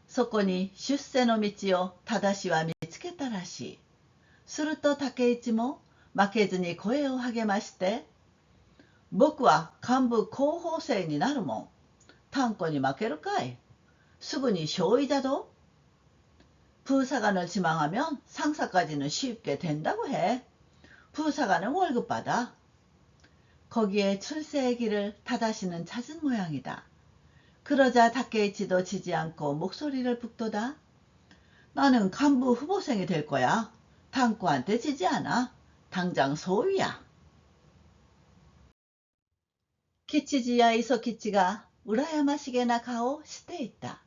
そこに出世の道を正は見つけたらしい。すると竹市も負けずに声を励まして、僕は幹部候補生になるもん。単子に負けるかい。すぐに少尉だぞ。부사관을 지망하면 상사까지는 쉽게 된다고 해. 부사관은 월급 받아. 거기에 출세의 길을 다다시는 찾은 모양이다. 그러자 다케이치도 지지 않고 목소리를 북돋아 나는 간부 후보생이 될 거야. 당구한테 지지 않아. 당장 소위야. 기치지야 이소키치가 우라야마시게나顔していた。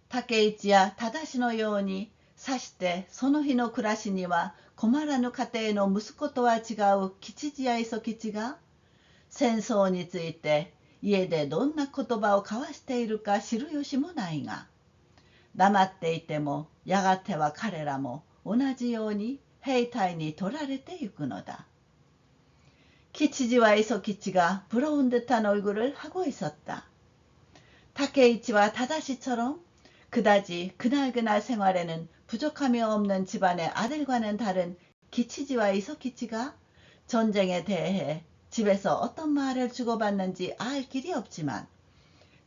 竹市や正のようにさしてその日の暮らしには困らぬ家庭の息子とは違う吉次や磯吉が戦争について家でどんな言葉を交わしているか知る由もないが、黙っていてもやがては彼らも同じように兵隊に取られてゆくのだ。吉次와 이소키치가 부러운 듯한 얼굴을 하고 있었다. 다케이치와 다다시처럼 그다지 그날그날 생활에는 부족함이 없는 집안의 아들과는 다른 기치지와 이소키치가 전쟁에 대해 집에서 어떤 말을 주고받는지 알 길이 없지만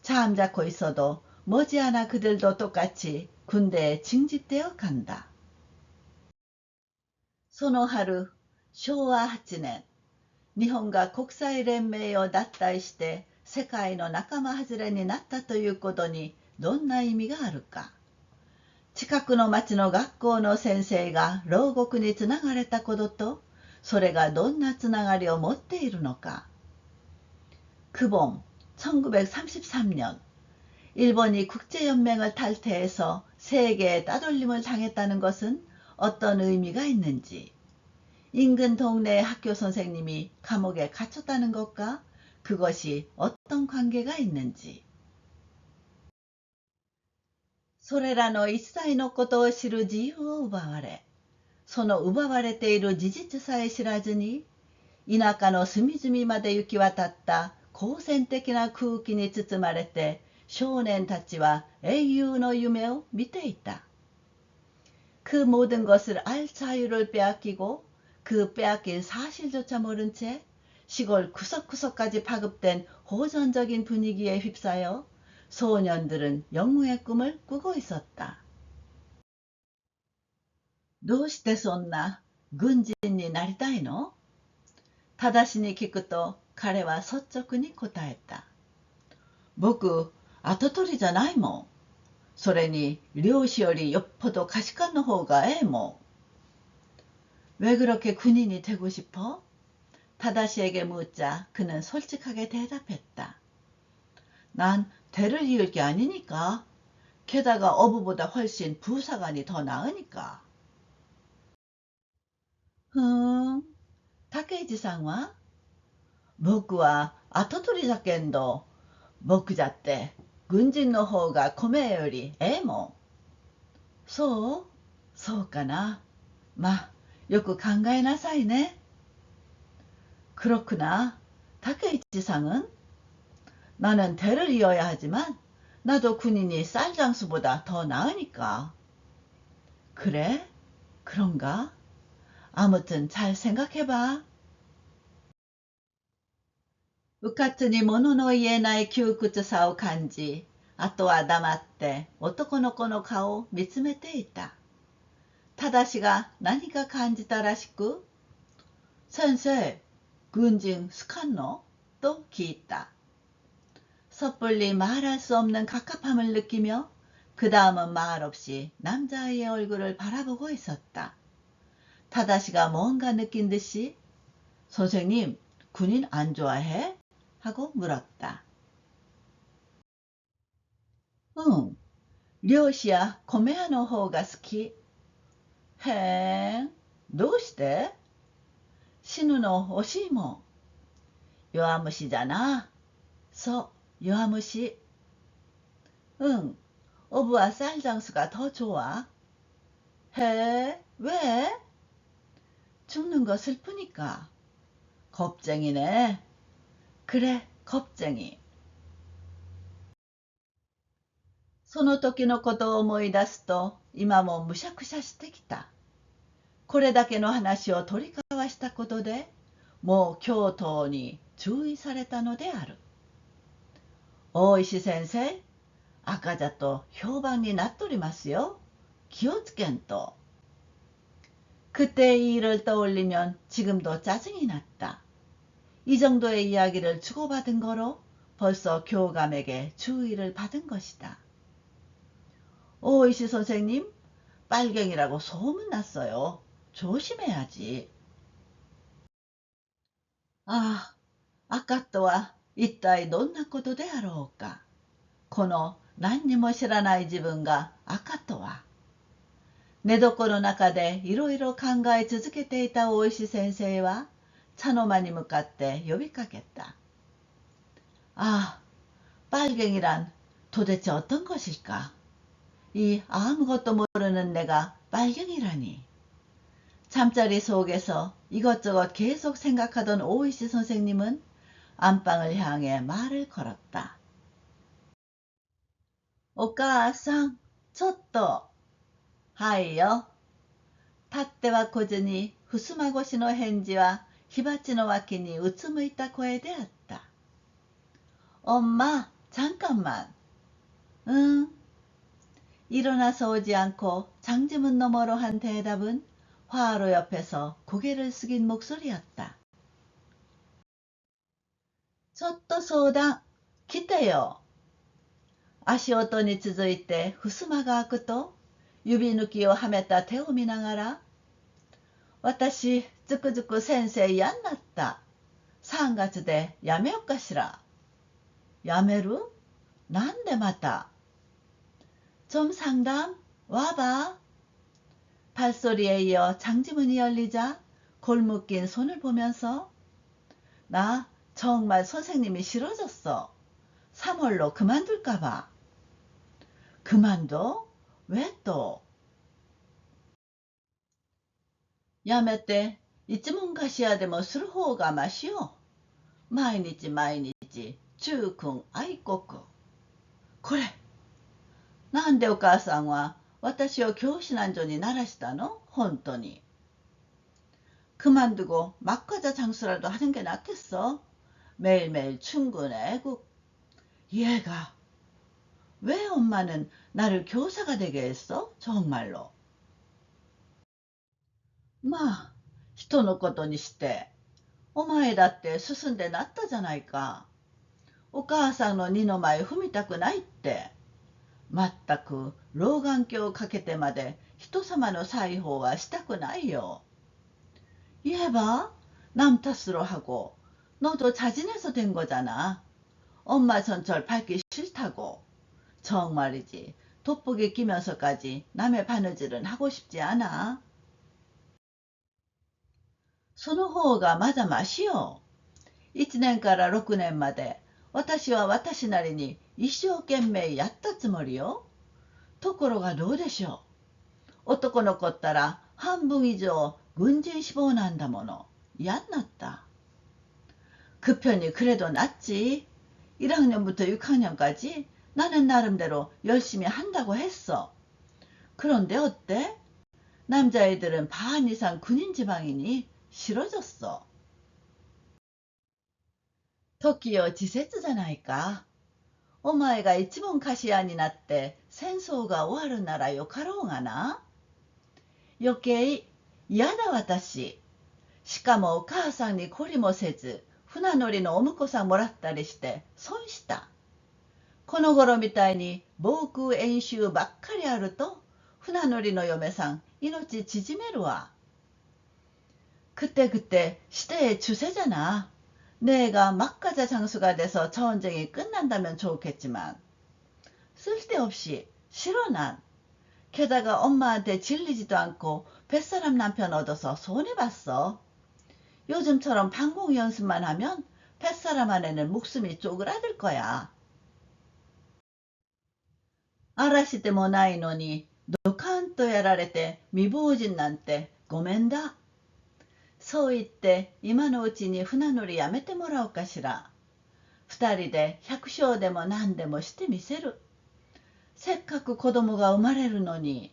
잠자코 있어도 머지않아 그들도 똑같이 군대에 징집되어 간다. その春、昭和8年、日本が国際連盟を脱退して世界の仲間外れになったということにどんな意味があるか。近くの町の学校の先生が牢獄につながれたことと、それがどんなつながりを持っているのか。그 봄, 1933년, 일본이 국제연맹을 탈퇴해서 세계에 따돌림을 당했다는 것은 어떤 의미가 있는지, 인근 동네의 학교 선생님이 감옥에 갇혔다는 것과 그것이 어떤 관계가 있는지. それらの一切のことを知る自由を奪われ、その奪われている事実さえ知らずに、田舎の隅々まで行き渡った好戦的な空気に包まれて、少年たちは英雄の夢を見ていた。그 모든 것을 알 자유를 빼앗기고 그 빼앗긴 사실조차 모른 채 시골 구석구석까지 파급된 호전적인 분위기에 휩싸여 소년들은 영웅의 꿈을 꾸고 있었다. どうしてそんな軍人になりたいの？正に聞くと彼は率直に答えた。僕、跡取りじゃないもん。それに漁師よりよっぽど下士官の方がええもん。왜 그렇게 군인이 되고 싶어? 다다시에게 묻자 그는 솔직하게 대답했다. 난 대를 이을 게 아니니까. 게다가 어부보다 훨씬 부사관이 더 나으니까. 竹市さんは僕は跡取りじゃけんど、僕じゃって軍人の方が米よりええもん。そうそうかな。まあ、よく考えなさいね。그렇구나. 타케이치상은? 나는 대를 이어야 하지만 나도 군인이 쌀장수보다 더 나으니까. 그래? 그런가? 아무튼 잘 생각해봐. うかつに物の言えない窮屈さを感じ、あとは黙って男の子の顔を見つめていた。ただしが何か感じたらしく、先生、軍人好かんのと聞いた。섣불리 말할 수 없는 갑갑함을 느끼며 그 다음은 말 없이 남자아이의 얼굴을 바라보고 있었다. 타다시가 뭔가 느낀 듯이 선생님, 군인 안 좋아해? 하고 물었다. 응, 漁師や米屋の方が好き。へん、どうして？死ぬの惜しいもん。弱虫じゃな。そう、弱虫。응, 어부와 쌀장수가 더 좋아. 해, 왜? 죽는 거 슬프니까. 겁쟁이네. 그래, 겁쟁이. その時のことを思い出すと、今もむしゃくしゃしてきた。これだけの話を取り交わしたことで、もう教頭に注意されたのである。大石先生、赤じゃと評判になっとりますよ。気をつけんと。그때의 일을 떠올리면 지금도 짜증이 났다. 이 정도의 이야기를 주고받은 거로 벌써 교감에게 주의를 받은 것이다. 오이시 선생님, 빨갱이라고 소문났어요. 조심해야지. 아, 아까とは一体どんなことであろうか。この何にも知らない自分が赤とは。寝床の中でいろいろ考え続けていた大石先生は茶の間に向かって呼びかけた。아, 빨갱이란 도대체 어떤 것일까? 이 아무것도 모르는 내가 빨갱이라니. 잠자리 속에서 이것저것 계속 생각하던 오이시 선생님은 안방을 향해 말을 걸었다. お母さん、ちょっと。はいよ。立っては来ずに、襖越しの返事は火鉢の脇にうつむいた声であった。엄마, 잠깐만. 응. 일어나서 오지 않고 장지문 너머로 한 대답은 화로 옆에서 고개를 숙인 목소리였다. ちょっと相談、来てよ。足音に続いて襖が開くと、指抜きをはめた手を見ながら、私、ずくずく先生嫌になった。3月でやめよっかしら。やめる？なんでまた？좀 상담? 와봐. 발소리에 이어 장지문이 열리자 골묶인 손을 보면서 나 정말 선생님이 싫어졌어. 3월로 그만둘까봐. 그만둬? 왜 또? やめて、一文菓子屋でもする方がましよ。毎日毎日、中君愛国。これ、なんでお母さんは私を教師難所にならしたの？本当に。그만두고 막과자 장수라도 하는 게 낫겠어. 매일매일 충군 애국. 얘가 왜 엄마는 나를 교사가 되게 했어? 정말로. まあ、人のことにして、お前だって進んでなったじゃないか。お母さんの二の舞踏みたくないって。まったく老眼鏡をかけてまで人様の裁縫はしたくないよ。言えば、남 탓으로 하고, 너도 자진해서 된 거잖아. 엄마 전철 밟기 싫다고. 정말이지. 돋보기 끼면서까지 남의 바느질은 하고 싶지 않아. その方がまだましよ。1年から6年まで私は私なりに一生懸命やったつもりよ。ところがどうでしょう。男の子ったら半分以上軍人志望なんだもの。嫌になった。그 편이 그래도 낫지. 1학년부터 6학년까지 나는 나름대로 열심히 한다고 했어. 그런데 어때? 남자애들은 반 이상 군인 지방이니 싫어졌어. 토끼요 지세츠잖아이까. 오마에가 이치본 가시안이 났대 센소가 오하루 나라요 가로우가나?余計嫌だ私。しかもお母さんに懲りもせず、船乗りのお婿さんもらったりして損した。この頃みたいに防空演習ばっかりあると、船乗りの嫁さん命縮めるわ。그때 시대의 추세잖아. 내가 막가자 장수가 돼서 전쟁이 끝난다면 좋겠지만 쓸데없이 싫어 난. 게다가 엄마한테 질리지도 않고 뱃사람 남편 얻어서 손해봤어. 요즘처럼 방공 연습만 하면 뱃사람 안에는 목숨이 쪼그라들 거야. 嵐でもないのにドカンとやられて未亡人なんてごめんだ。そう言って今のうちに船乗りやめてもらおうかしら。二人で百姓でも何でもしてみせる。せっかく子供が生まれるのに、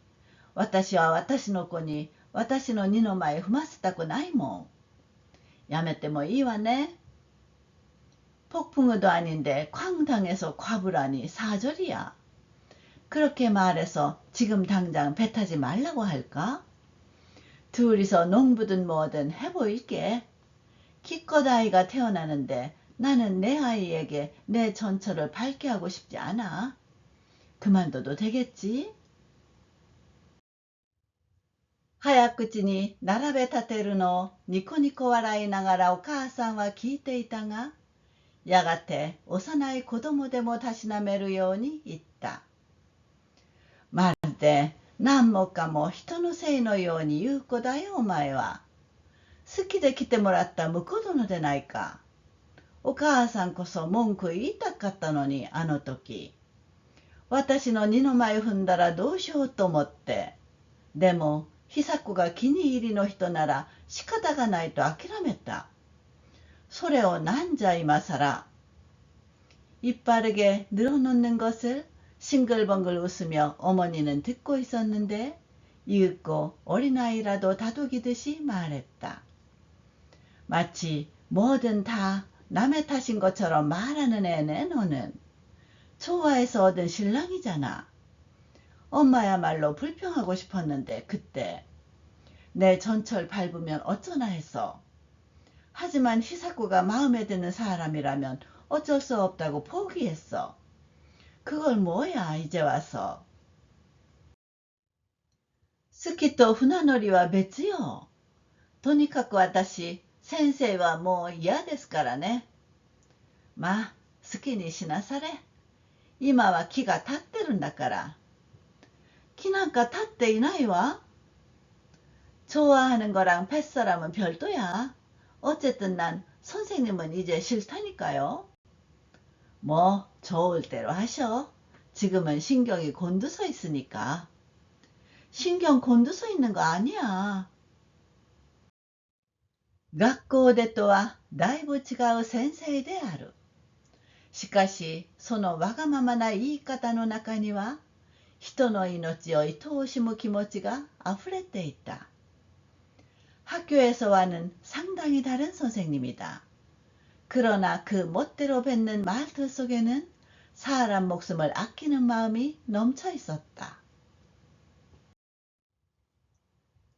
私は私の子に私の二の前踏ませたくないもん。やめてもいいわね。폭풍우도 아닌데 쾅당해서 과부라니 사절이야. 그렇게 말해서 지금 당장 배 타지 말라고 할까? 둘이서 농부든 뭐든 해보일게. 기껏 아이가 태어나는데 나는 내 아이에게 내 전처를 밝게 하고 싶지 않아. 그만둬도 되겠지? 早口に並べ立てるのをニコニコ笑いながらお母さんは聞いていたが、やがて幼い子供でもたしなめるように言った。まるで何もかも人のせいのように言う子だよお前は。好きで来てもらった婿殿でないか。お母さんこそ文句言いたかったのにあの時。私の二の舞踏んだらどうしようと思って。でも久子が気に入りの人なら仕方がないと諦めた。それをなんじゃ今さら。이빠르게 늘어놓는 것을 싱글벙글 웃으며 어머니는 듣고 있었는데 이윽고 어린아이라도 다독이듯이 말했다. 마치 뭐든 다 남의 탓인 것처럼 말하는 애네 너는. 좋아해서 얻은 신랑이잖아. 엄마야말로 불평하고 싶었는데 그때 내 전철 밟으면 어쩌나 해서. 하지만 희사코가 마음에 드는 사람이라면 어쩔 수 없다고 포기했어. 그걸 뭐야 이제 와서. 스키토 후나노리와別よ. とにかく私先生はもう嫌ですからね。まあ好きにしなされ。今は木が立ってるんだから。木なんか立っていないわ。좋아하는 거랑 뱃사람은 별도야. 어쨌든 난 선생님은 이제 싫다니까요. 뭐 좋을 대로 하셔. 지금은 신경이 곤두서 있으니까. 신경 곤두서 있는 거 아니야. 学校でとはだいぶ違う先生である。しかしそのわがままな言い方の中には人の命を愛おしむ気持ちがあふれていた。학교에서와는 상당히 다른 선생님이다. 그러나 그 멋대로 뱉는 말투 속에는 사람 목숨을 아끼는 마음이 넘쳐 있었다.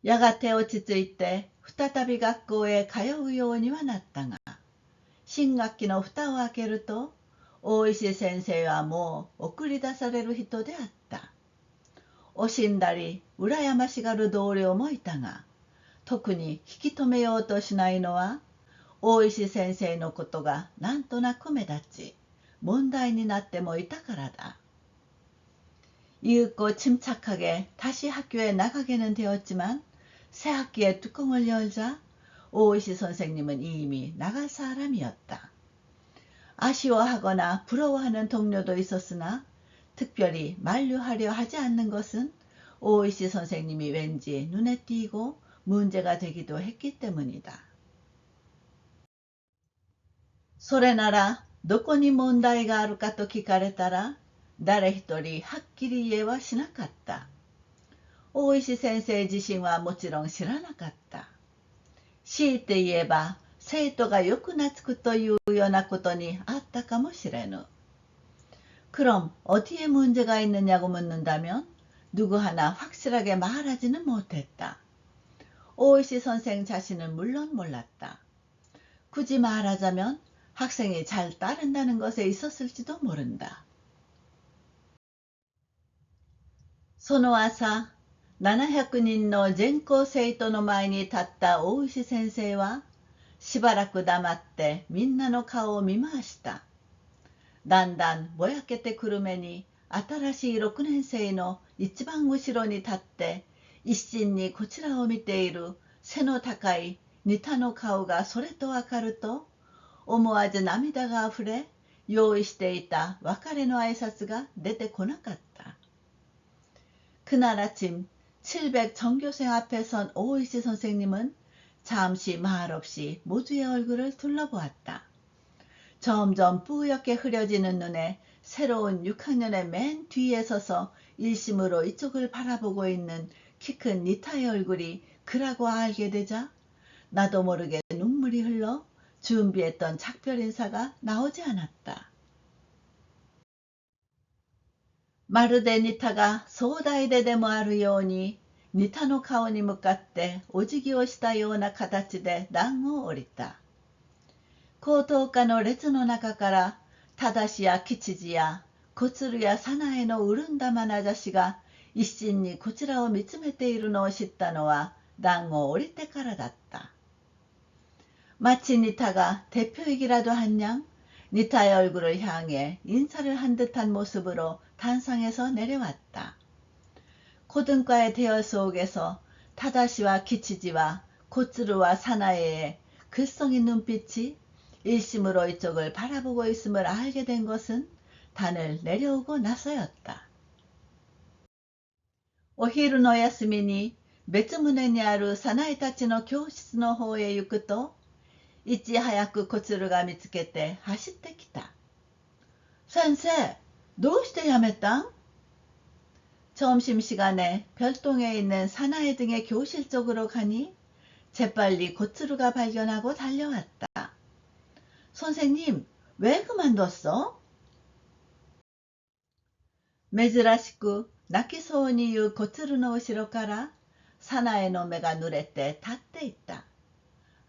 やがて落ち着いて再び学校へ通うようにはなったが、新学期の蓋を開けると大石先生はもう送り出される人であった。惜しんだり羨ましがる同僚もいたが、特に引き止めようとしないのは大石先生のことがなんとなく目立ち問題になってもいたからだ。이윽고 침착하게 다시 학교에 나가게는 되었지만 새 학기의 뚜껑을 열자 오이시 선생님은 이미 나갈 사람이었다. 아쉬워하거나 부러워하는 동료도 있었으나 특별히 만류하려 하지 않는 것은 오이시 선생님이 왠지 눈에 띄고 문제가 되기도 했기 때문이다. それならどこに問題があるかと聞かれたら、誰一人はっきり言えはしなかった。大石先生自身はもちろん知らなかった。強いて言えば、生徒がよく懐くというようなことにあったかもしれぬ。그럼 어디에 문제가 있느냐고 묻는다면 누구 하나 확실하게 말하지는 못했다. 오이시 선생 자신은 물론 몰랐다. 굳이 말하자면 학생이 잘 따른다는 것에 있었을지도 모른다. その朝、700人の全校生徒の前に立った大石先生は、しばらく黙ってみんなの顔を見回した。だんだんぼやけてくる目に、新しい6年生の一番後ろに立って、一心にこちらを見ている背の高い似たの顔がそれとわかると、思わず涙があふれ、用意していた別れの挨拶が出てこなかった。그날 아침700 전교생 앞에 선 오이시 선생님은 잠시 말없이 모두의 얼굴을 둘러보았다. 점점 뿌옇게 흐려지는 눈에 새로운 6학년의 맨 뒤에 서서 일심으로 이쪽을 바라보고 있는 키 큰 니타의 얼굴이 그라고 알게 되자 나도 모르게 눈물이 흘러 준비했던 작별 인사가 나오지 않았다. まるでニタが壮大ででもあるように、ニタの顔に向かってお辞儀をしたような形で段を降りた。高等科の列の中から、正や吉次や小鶴や早苗の潤んだ眼差しが一心にこちらを見つめているのを知ったのは段を降りてからだった。마치 니타가 대표이기라도 한 양, 니타의 얼굴을 향해 인사를 한 듯한 모습으로 단상에서 내려왔다. 고등과의 대화 속에서 타다시와 기치지와 고츠루와 사나에의 글썽인 눈빛이 일심으로 이쪽을 바라보고 있음을 알게 된 것은 단을 내려오고 나서였다. お昼の休みに別棟にあるサナエたちの教室の方へ行くと、いち早く小鶴が見つけて走ってきた。先生、どうして辞めたん? 점심시간에 별동에 있는 사나이 등의 교실 쪽으로 가니 재빨리 고츠루가 발견하고 달려왔다. 선생님, 왜 그만뒀어? 珍しく泣きそうに言う小鶴の後ろからサナエの目が濡れて立っていった。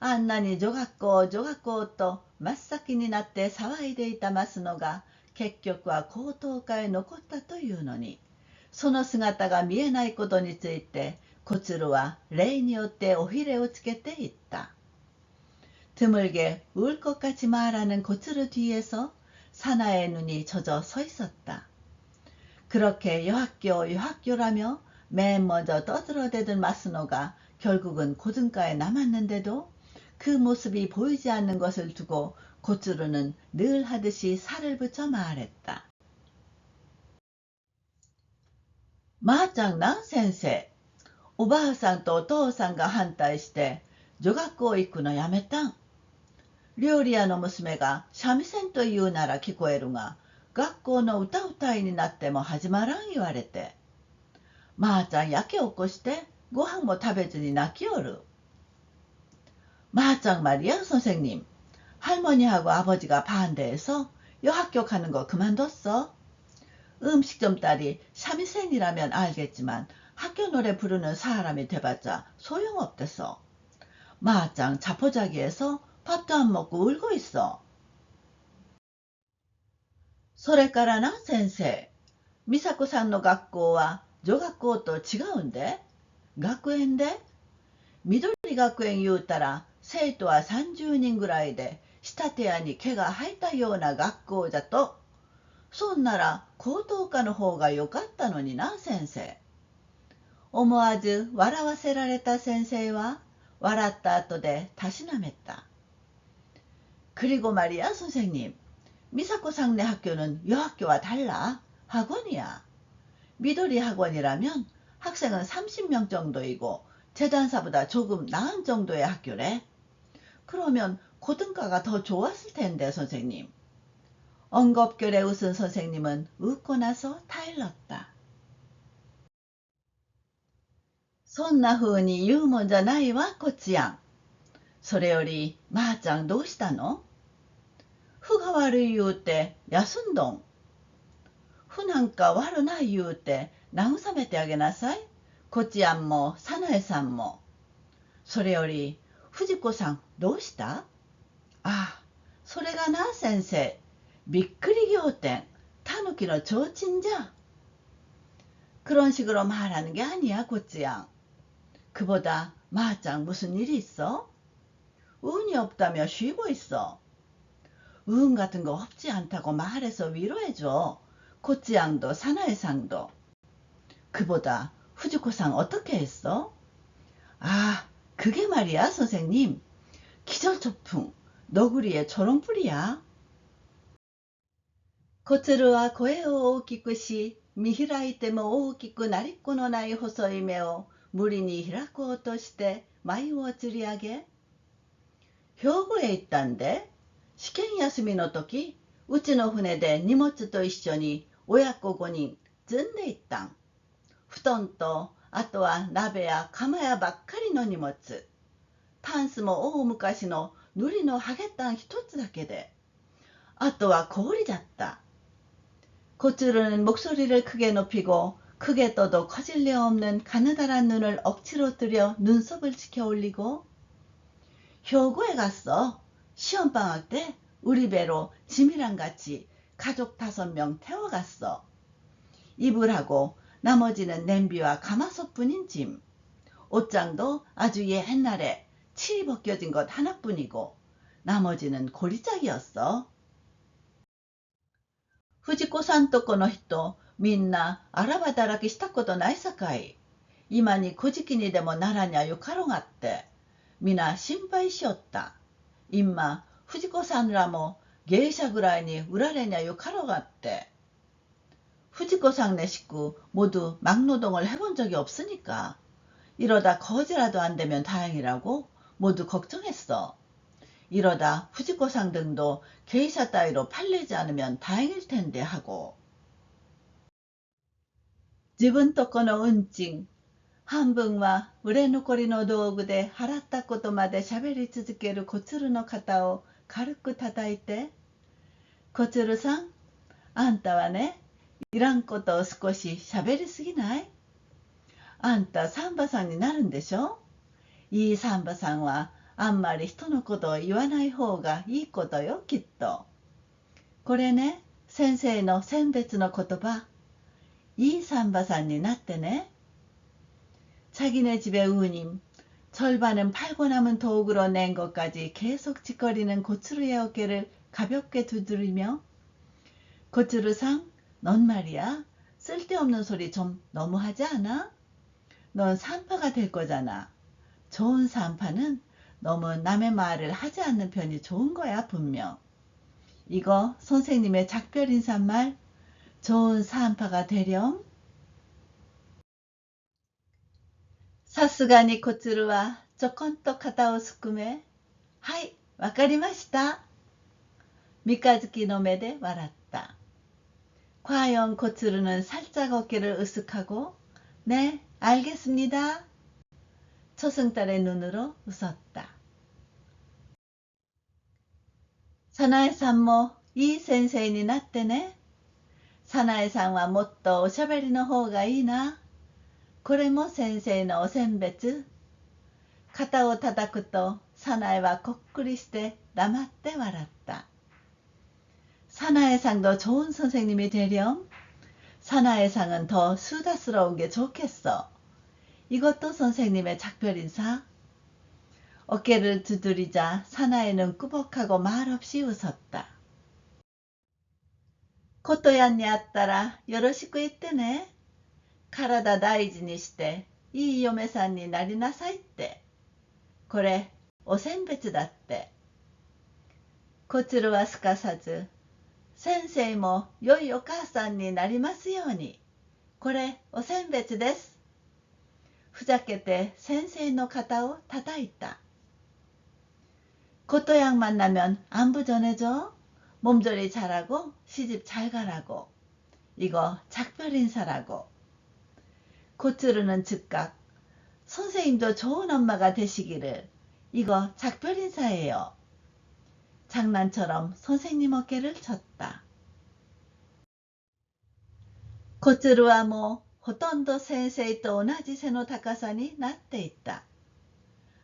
あんなに女学校女学校と真っ先になって騒いでいた増野が結局は高等科へ残ったというのに、その姿が見えないことについて小鶴は礼によっておひれをつけて言った。드물게 울 것 같이 말하는 고츠루 뒤에서 사나의 눈이 젖어 서 있었다. 그렇게 여학교라며 맨 먼저 떠들어대던 마스노가 결국은 고등과에 남았는데도 그 모습이 보이지 않는 것을 두고 고츠루는 늘 하듯이 살을 붙여 말했다. 마짱나 센세, おばあさんとお父さんが反対して女学校行くのやめたん。料理屋の娘が三味線と言うなら聞こえるが、学校の歌うたいになっても始まらん言われて。まーちゃんやけ起こしてご飯も食べずに泣きおる。마짱 말이야 선생님. 할머니하고 아버지가 반대해서 여학교 가는 거 그만뒀어. 음식점 딸이 삼위생이라면 알겠지만 학교 노래 부르는 사람이 돼봤자 소용없댔어. 마짱 자포자기해서 밥도 안 먹고 울고 있어. それからな先生、美佐子さんの学校は女学校と違うんで、学園で緑学園言うたら生徒は30人ぐらいで仕立て屋に毛が生えたような学校じゃと。そんなら高等科の方がよかったのにな先生。思わず笑わせられた先生は笑った後でたしなめた。그리고 말이야 선생님. 미사코 상네 학교는 여학교와 달라. 학원이야. 미도리 학원이라면 학생은 30명 정도이고 재단사보다 조금 나은 정도의 학교래. 그러면 고등과가 더 좋았을 텐데 선생님. 엉겁결에 웃은 선생님은 웃고 나서 타일렀다. そんな風に言うもんじゃないわ、こっちやん。それより、まーちゃんどうしたの？ふが悪い言うて休んどん。ふなんか悪ない言うて慰めてあげなさい。こっちやんも、さなえさんも。それより、藤子さんどうした？ああ、それがな、先生。びっくり仰天。タヌキの提灯じゃ。그런 식으로 말하는 게 아니야, 고찌양. 그보다 마짱 무슨 일이 있어? 운이 없다며 쉬고 있어. 운 같은 거 없지 않다고 말해서 위로해줘. 고찌양도 사나이상도. 그보다 후지코상 어떻게 했어? 아, 그게 말이야, 선생님. 기절초풍, 너구리의 초롱불이야. 고츠루와 고에오 오키쿠시, 미히라이테모 오키쿠 나리코노 나이 호소이 메오, 무리니 히라코として眉をつり上げ、兵庫へ行ったんで、試験休みの時、うちの船で荷物と一緒に親子5人積んで行ったん。布団と、あとは鍋や釜やばっかりの荷物。タンスも大昔の塗りのハゲタン一つだけで。あとは氷だった。고츠루는 목소리를 크게 높이고 크게 떠도 커질 리 없는 가느다란 눈을 억지로 뜨려 눈썹을 치켜 올리고 효고에 갔어. 시험방학 때 우리 배로 짐이랑 같이 가족 5명 태워갔어. 이불하고 나머지는 냄비와 가마솥뿐인 짐. 옷장도 아주 옛날에 칠이 벗겨진 것 하나뿐이고 나머지는 고리짝이었어. 藤子さんとこの人、みんな荒働きしたことないさかい。今に小じきにでもならにゃよかろがって。みな心配しよった。今、藤子さんらも芸者ぐらいに売られにゃよかろがって。藤子さん네 식구 모두 막노동을 해본 적이 없으니까. 이러다 거지라도 안 되면 다행이라고 모두 걱정했어. 이러다 후지코상 등도 게이샤 따위로 팔리지 않으면 다행일 텐데 하고. 自分とこの運賃、半分は売れ残りの道具で払ったことまで喋り続ける小鶴の肩を軽く叩いて、小鶴さん、あんたはね、いらんことを少し喋りすぎない？あんたサンバさんになるんでしょ？いいサンバさんはあんまり人のことを言わない方がいいことよ、きっと。これね、先生の選別の言葉。이 산바산이 났대네. 자기네 집의 우님, 절반은 팔고 남은 도구로 낸 것까지 계속 짓거리는 고추루의 어깨를 가볍게 두드리며 고추루상, 넌 말이야, 쓸데없는 소리 좀 너무하지 않아? 넌 산파가 될 거잖아. 좋은 산파는 너무 남의 말을 하지 않는 편이 좋은 거야, 분명. 이거 선생님의 작별 인사말, 좋은 산파가 되렴. さすがに小鶴はちょこんと肩をすくめ、はい、わかりました。三日月の目で笑った。과연 고츠루는 살짝 어깨를 으쓱하고 네, 알겠습니다. 초승달의 눈으로 웃었다. 사나에さんもいい先生になってね。サナエさんはもっとおしゃべりの方がいいな。これも先生のお選別。肩を叩くとサナエはこっくりして黙って笑った。사나이상도 좋은 선생님이 되렴. 사나이상은 더 수다스러운 게 좋겠어. 이것도 선생님의 작별 인사. 어깨를 두드리자 사나이는 꾸벅하고 말없이 웃었다. ことやんに会ったらよろしく言ってね。体大事にしていい嫁さんになりなさいって。これお選別だって。小鶴はすかさず、先生も良いお母さんになりますように。これお選別です。ふざけて先生の肩を叩いた。고토양 만나면 안부 전해줘. 몸조리 잘하고 시집 잘 가라고. 이거 작별 인사라고. 고츠루는 즉각 선생님도 좋은 엄마가 되시기를. 이거 작별 인사예요. 장난처럼 선생님 어깨를 쳤다. 고츠루와もほとんど先生と同じ背の高さになっていた。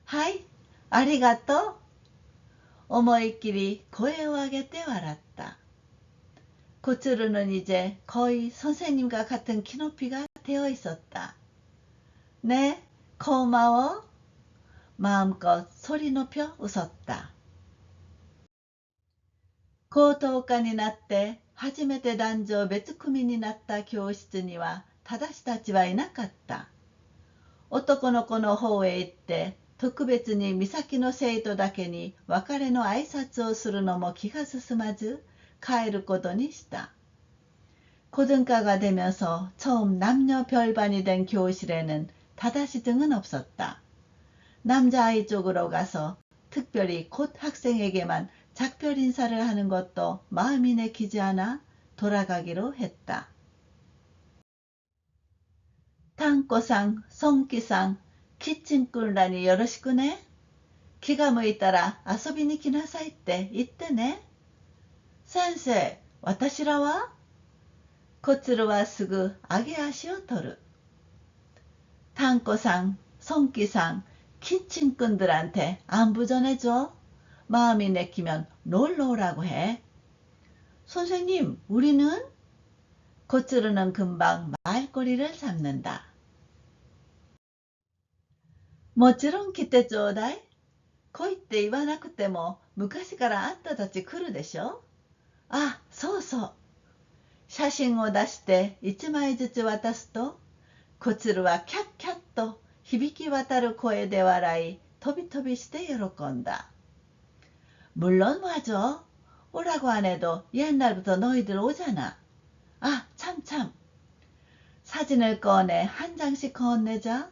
はい、ありがとう。思いっきり声を上げて笑った。고츠루는 이제 거의 선생님과 같은 키높이가 되어 있었다. 네, 고마워. 마음껏 소리 높여 웃었다. 高等科になって初めて男女別組になった教室には正たちはいなかった。男の子の方へ行って特別に美咲の生徒だけに別れの挨拶をするのも気が進まず帰ることにした。고등과가 되면서 처음 남녀 별반이 된 교실에는 다다시 등은 없었다. 남자아이 쪽으로 가서 특별히 곧 학생에게만 작별 인사를 하는 것도 마음이 내키지 않아 돌아가기로 했다. 탕꼬상, 송기상, 키친꾼라니 요로시쿠네. 기가 무이따라 아소비니 기나사이 때 이때ね. 센세, 私らは? 고츠루はすぐ上げ足を取る. 탕꼬상, 송기상, 키친꾼들한테 안부 전해줘. 마음이 내키면 놀러 오라고 해. 선생님, 우리는? 고츠루는 금방 말꼬리를 잡는다. もちろん来てちょうだい。来いって言わなくても昔からあんたたち来るでしょ。あ、そうそう。写真を出して1枚ずつ渡すと、コツルはキャッキャッと響き渡る声で笑い、飛び飛びして喜んだ。물론 와줘. 오라고 안 해도 옛날부터 너희들 오잖아. 아, 참. 사진을 꺼내 한 장씩 건네자.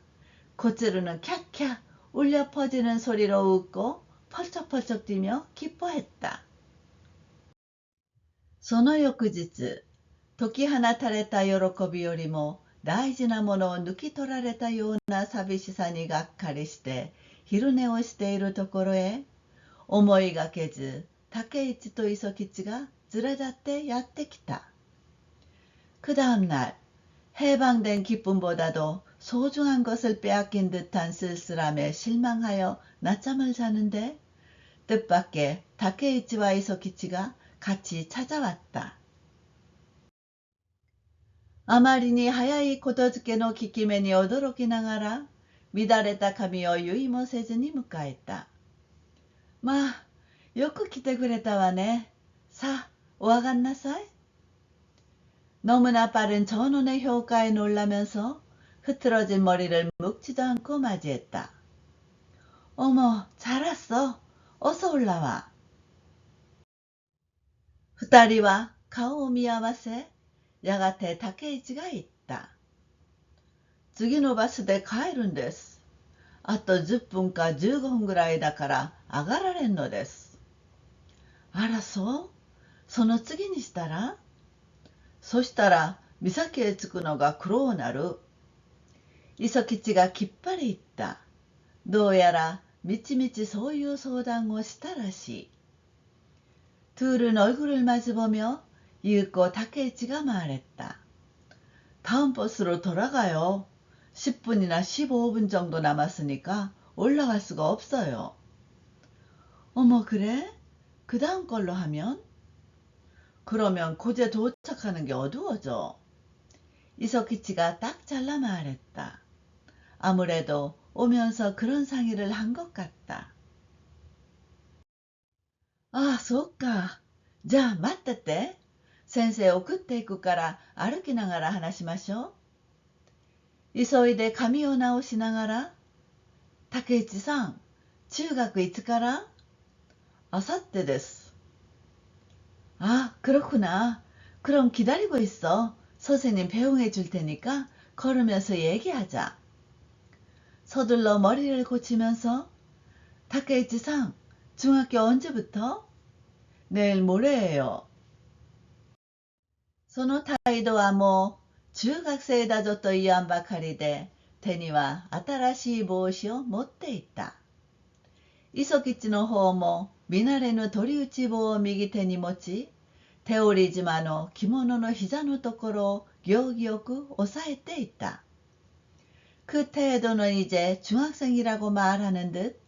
고츠루는 캬캬 울려 퍼지는 소리로 웃고 펄쩍펄쩍 뛰며 기뻐했다. その翌日、解き放たれた喜びよりも大事なものを抜き取られたような寂しさにがっかりして昼寝をしているところへ、思いがけず竹市と磯吉が連れ立ってやってきた。그 다음 날, 해방된 기쁨보다도 소중한 것을 빼앗긴 듯한 쓸쓸함에 실망하여 낮잠을 자는데 뜻밖의 다케이치와 이소키치가 같이 찾아왔다. あまりに早いことづけの効き目に驚きながら乱れた髪を結いもせずに迎えた。まあ、よく来てくれたわね。さあ、お上がんなさい。너무나 빠른 전원의 효과에 놀라면서 흐트러진 머리를 묶지도 않고 맞이했다. 어머, 잘 왔어. 어서 올라와. 二人は顔を見合わせ、やがて竹市が言った。次のバスで帰るんです。あと10分か15分ぐらいだから上がられんのです。あらそう？その次にしたら？そしたら岬へ着くのが苦労なる。磯吉がきっぱり言った。どうやらみちみちそういう相談をしたらしい。둘은 얼굴을 마주보며 이윽고 다케이치가 말했다. 다음 버스로 돌아가요. 10분이나 15분 정도 남았으니까 올라갈 수가 없어요. 어머, 그래? 그 다음 걸로 하면? 그러면 고제 도착하는 게 어두워져. 이소키치가 딱 잘라 말했다. 아무래도 오면서 그런 상의를 한 것 같다. 아, そうか。じゃあ待ってて。先生送っていくから歩きながら話しましょう。急いで髪を直しながら、竹内さん、中学いつから？あさってです。아, 그렇구나. 그럼 기다리고 있어. 선생님 배웅해 줄 테니까 걸으면서 얘기하자. 서둘러 머리를 고치면서 타케이치さん, 중학교 언제부터? 내일 모레예요. その態度はもう中学生だぞと言わんばかりで、手には新しい帽子を持っていた。磯吉の方も見慣れぬ鳥打ち棒を右手に持ち、手織島の着物の膝のところを行儀よく押さえていた。그 태도는 이제 중학생이라고 말하는 듯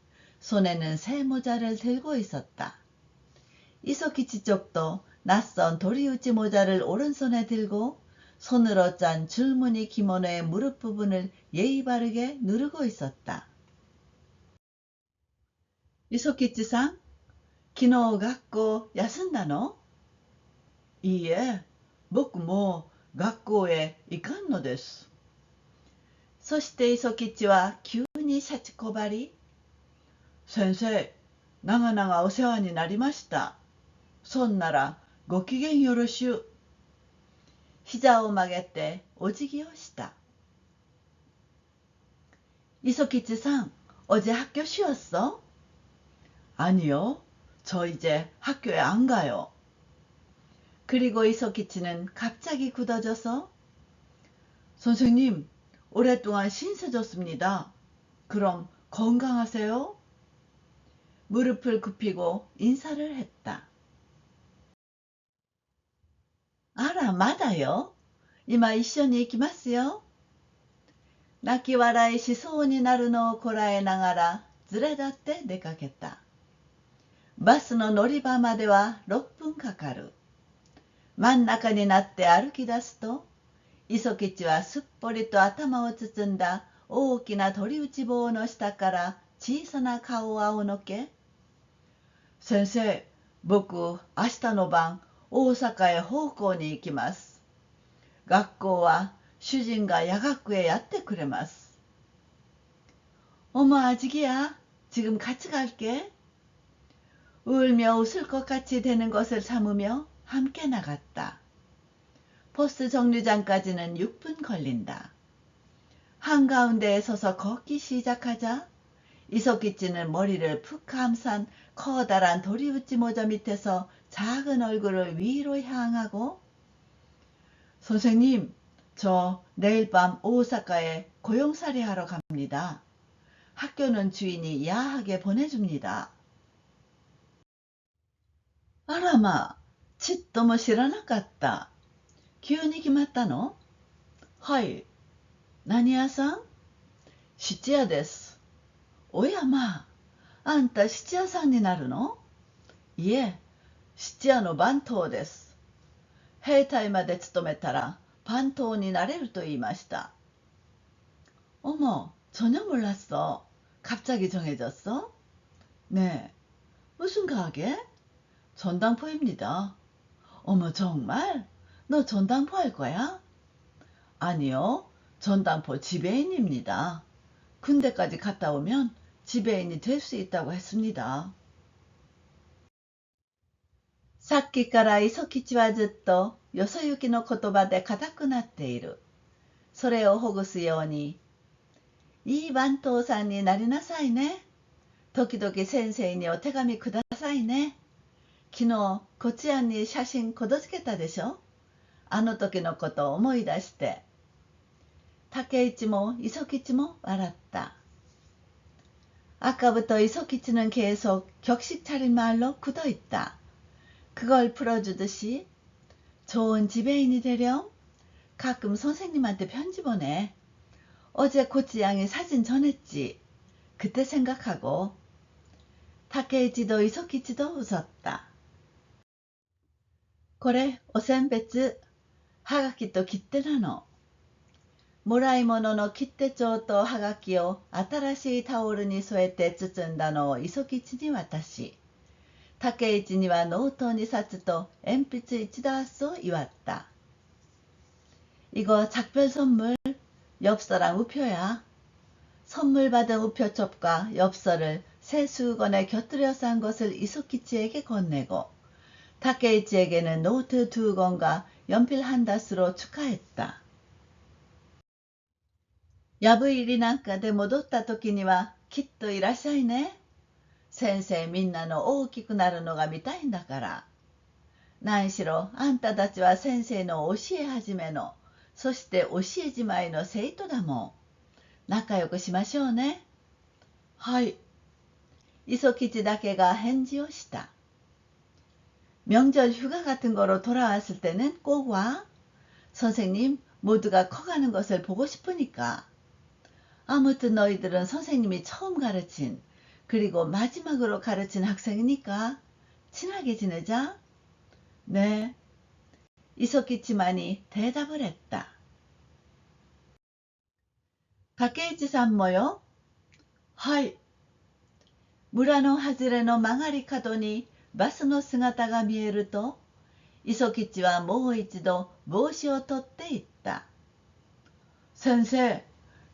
손에는 새 모자를 들고 있었다. 이소키치 쪽도 낯선 도리우치 모자를 오른손에 들고 손으로 짠 줄무늬 기모노의 무릎 부분을 예의 바르게 누르고 있었다. 이소키치さん, 昨日学校休んだの? いいえ、僕もう学校へ行かんのです。そして磯吉は急にシャチこばり、先生、長々お世話になりました。そんならごきげんよろしゅう。膝を曲げてお辞儀をした。이소키치さん, 어제 학교 쉬었어? 아니요, 저 이제 학교에 안 가요. 그리고 이소키치는 갑자기 굳어져서, 선생님, 오랫동안 신세졌습니다. 그럼 건강하세요? 무릎을 굽히고 인사를 했다. 아라, 마다요. 이마 이쇼니 이키마스요. 泣き笑いしそうになるのをこらえながら連れ立って出かけた。バスの乗り場までは6分かかる。真ん中になって歩き出すと、磯吉はすっぽりと頭を包んだ大きな鳥打ち棒の下から小さな顔を仰のけ、先生、僕、明日の晩、大阪へ奉公に行きます。学校は主人が夜学へやってくれます。어머 아직이야. 지금 같이 갈게. 울며 웃을 것 같이 되는 것을 참으며 함께 나갔다. 버스 정류장까지는 6분 걸린다. 한가운데에 서서 걷기 시작하자 이소키치는 머리를 푹 감싼 커다란 도리우치 모자 밑에서 작은 얼굴을 위로 향하고, 선생님, 저 내일 밤 오사카에 고용살이 하러 갑니다. 학교는 주인이 야하게 보내줍니다. 아라마, ちっとも知らなかった。急に決まったの？はい。何屋さん？質屋です。おやまあ、あんた質屋さんになるの？いえ、質屋の番頭です。兵隊まで勤めたら番頭になれると言いました。어머, 전혀 몰랐어. 갑자기 정해졌어? 네. 무슨 가게? 전당포입니다. 어머, 정말? 너 전당포 할 거야? 아니요, 전당포 지배인입니다. 군대까지 갔다 오면 지배인이 될 수 있다고 했습니다. さっきから磯吉はずっとよそ行きの言葉で固くなっている。それをほぐすように、いい番頭さんになりなさいね。時々先生にお手紙くださいね。昨日、こちらに写真こどつけたでしょ。あの時のことを思い出して。竹市も磯吉も笑った。아까부터 이소키치는 계속 격식 차린 말로 굳어있다. 그걸 풀어주듯이 좋은 지배인이 되렴. 가끔 선생님한테 편지 보내. 어제 고치양이 사진 전했지. 그때 생각하고. 타케이치도 이소키치도 웃었다. これ、お選別。はがきと切手なの。もらい物の切手帳とはがきを新しいタオルに添えて包んだのを磯吉に渡し、竹市にはノート2冊と鉛筆1다스を祝った。이거 작별 선물, 엽서랑 우표야. 선물 받은 우표첩과 엽서를 새 수건에 곁들여 싼 것을 이소키치에게 건네고, 타케이치에게는 노트 2권과 연필 1다스로 축하했다. 破入りなんかで戻った時にはきっといらっしゃいね。先生みんなの大きくなるのが見たいんだから。何しろあんたたちは先生の教え始めの、そして教えじまいの生徒だもん。仲良くしましょうね。はい。磯吉だけが返事をした。명절 휴가 같은 거로 돌아왔을 때는 꼭 와. 선생님 모두가 커가는 것을 보고 싶으니까. 아무튼 너희들은 선생님이 처음 가르친, 그리고 마지막으로 가르친 학생이니까 친하게 지내자. 네. 이소키치만이 대답을 했다. 다케이치さん 뭐요? はい。村の外れの曲がり角にバスの姿が見えると、磯吉はもう一度帽子を取って言った。先生、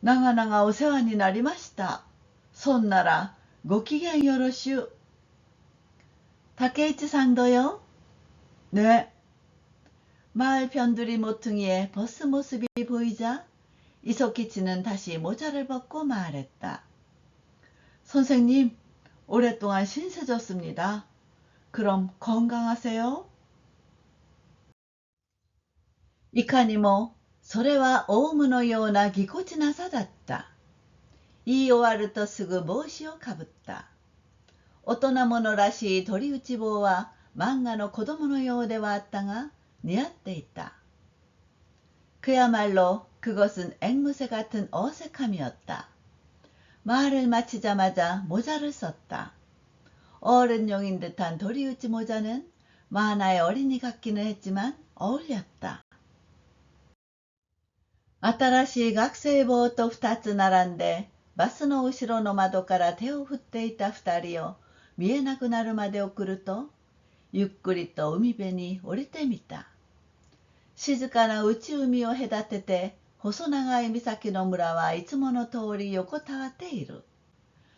長々お世話になりました。そんなら、ごきげんよろしゅう。다케이치さん도요? 네. 마을 변두리 모퉁이에 버스 모습이 보이자 이소키치는 다시 모자를 벗고 말했다. 선생님, 오랫동안 신세졌습니다. 그럼 건강하세요. いかにもそれはオウムのようなぎこちなさだった。言い終わるとすぐ帽子をかぶった。大人者らしい鳥打ち帽は漫画の子供のようではあったが似合っていた。그야말로 그것은 앵무새 같은 어색함이었다. 말을 마치자마자 모자를 썼다. 어른용인 듯한 도리우치 모자는 만화의 어린이 같기는 했지만 어울렸다. 新しい学生帽と2つ並んでバスの後ろの窓から手を振っていた2人を見えなくなるまで送ると、ゆっくりと海辺に降りてみた。静かな内海を隔てて細長い岬の村はいつもの通り横たわっている。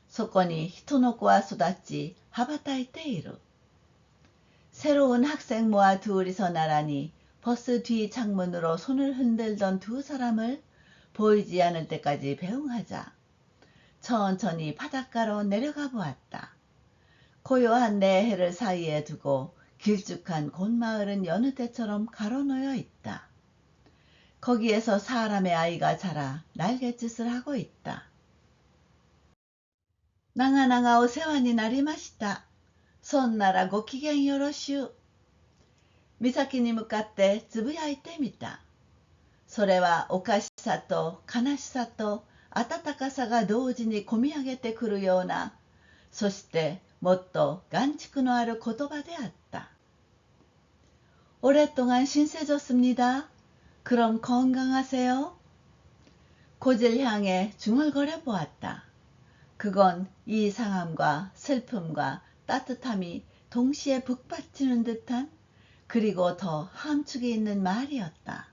そこに人の子は育ち羽ばたいている。새로운 학생모와 둘이서 나란히 버스 뒤 창문으로 손을 흔들던 두 사람을 보이지 않을 때까지 배웅하자 천천히 바닷가로 내려가 보았다. 고요한 내해를 사이에 두고 길쭉한 곳마을은 여느 때처럼 가로놓여 있다. 거기에서 사람의 아이가 자라 날갯짓을 하고 있다. 나가나가お世話になりました。そんならごきげんよろしゅう。岬に向かってつぶやいてみた。それはおかしさと悲しさと温かさが同時にこみ上げてくるような、そしてもっと眼蓄のある言葉であった。오랫동안 신세졌습니다. 그럼 건강하세요. 고지를 향해 중얼거려 보았다. 그건 이상함과 슬픔과 따뜻함이 동시에 북받치는 듯한, 그리고 더 함축이 있는 말이었다.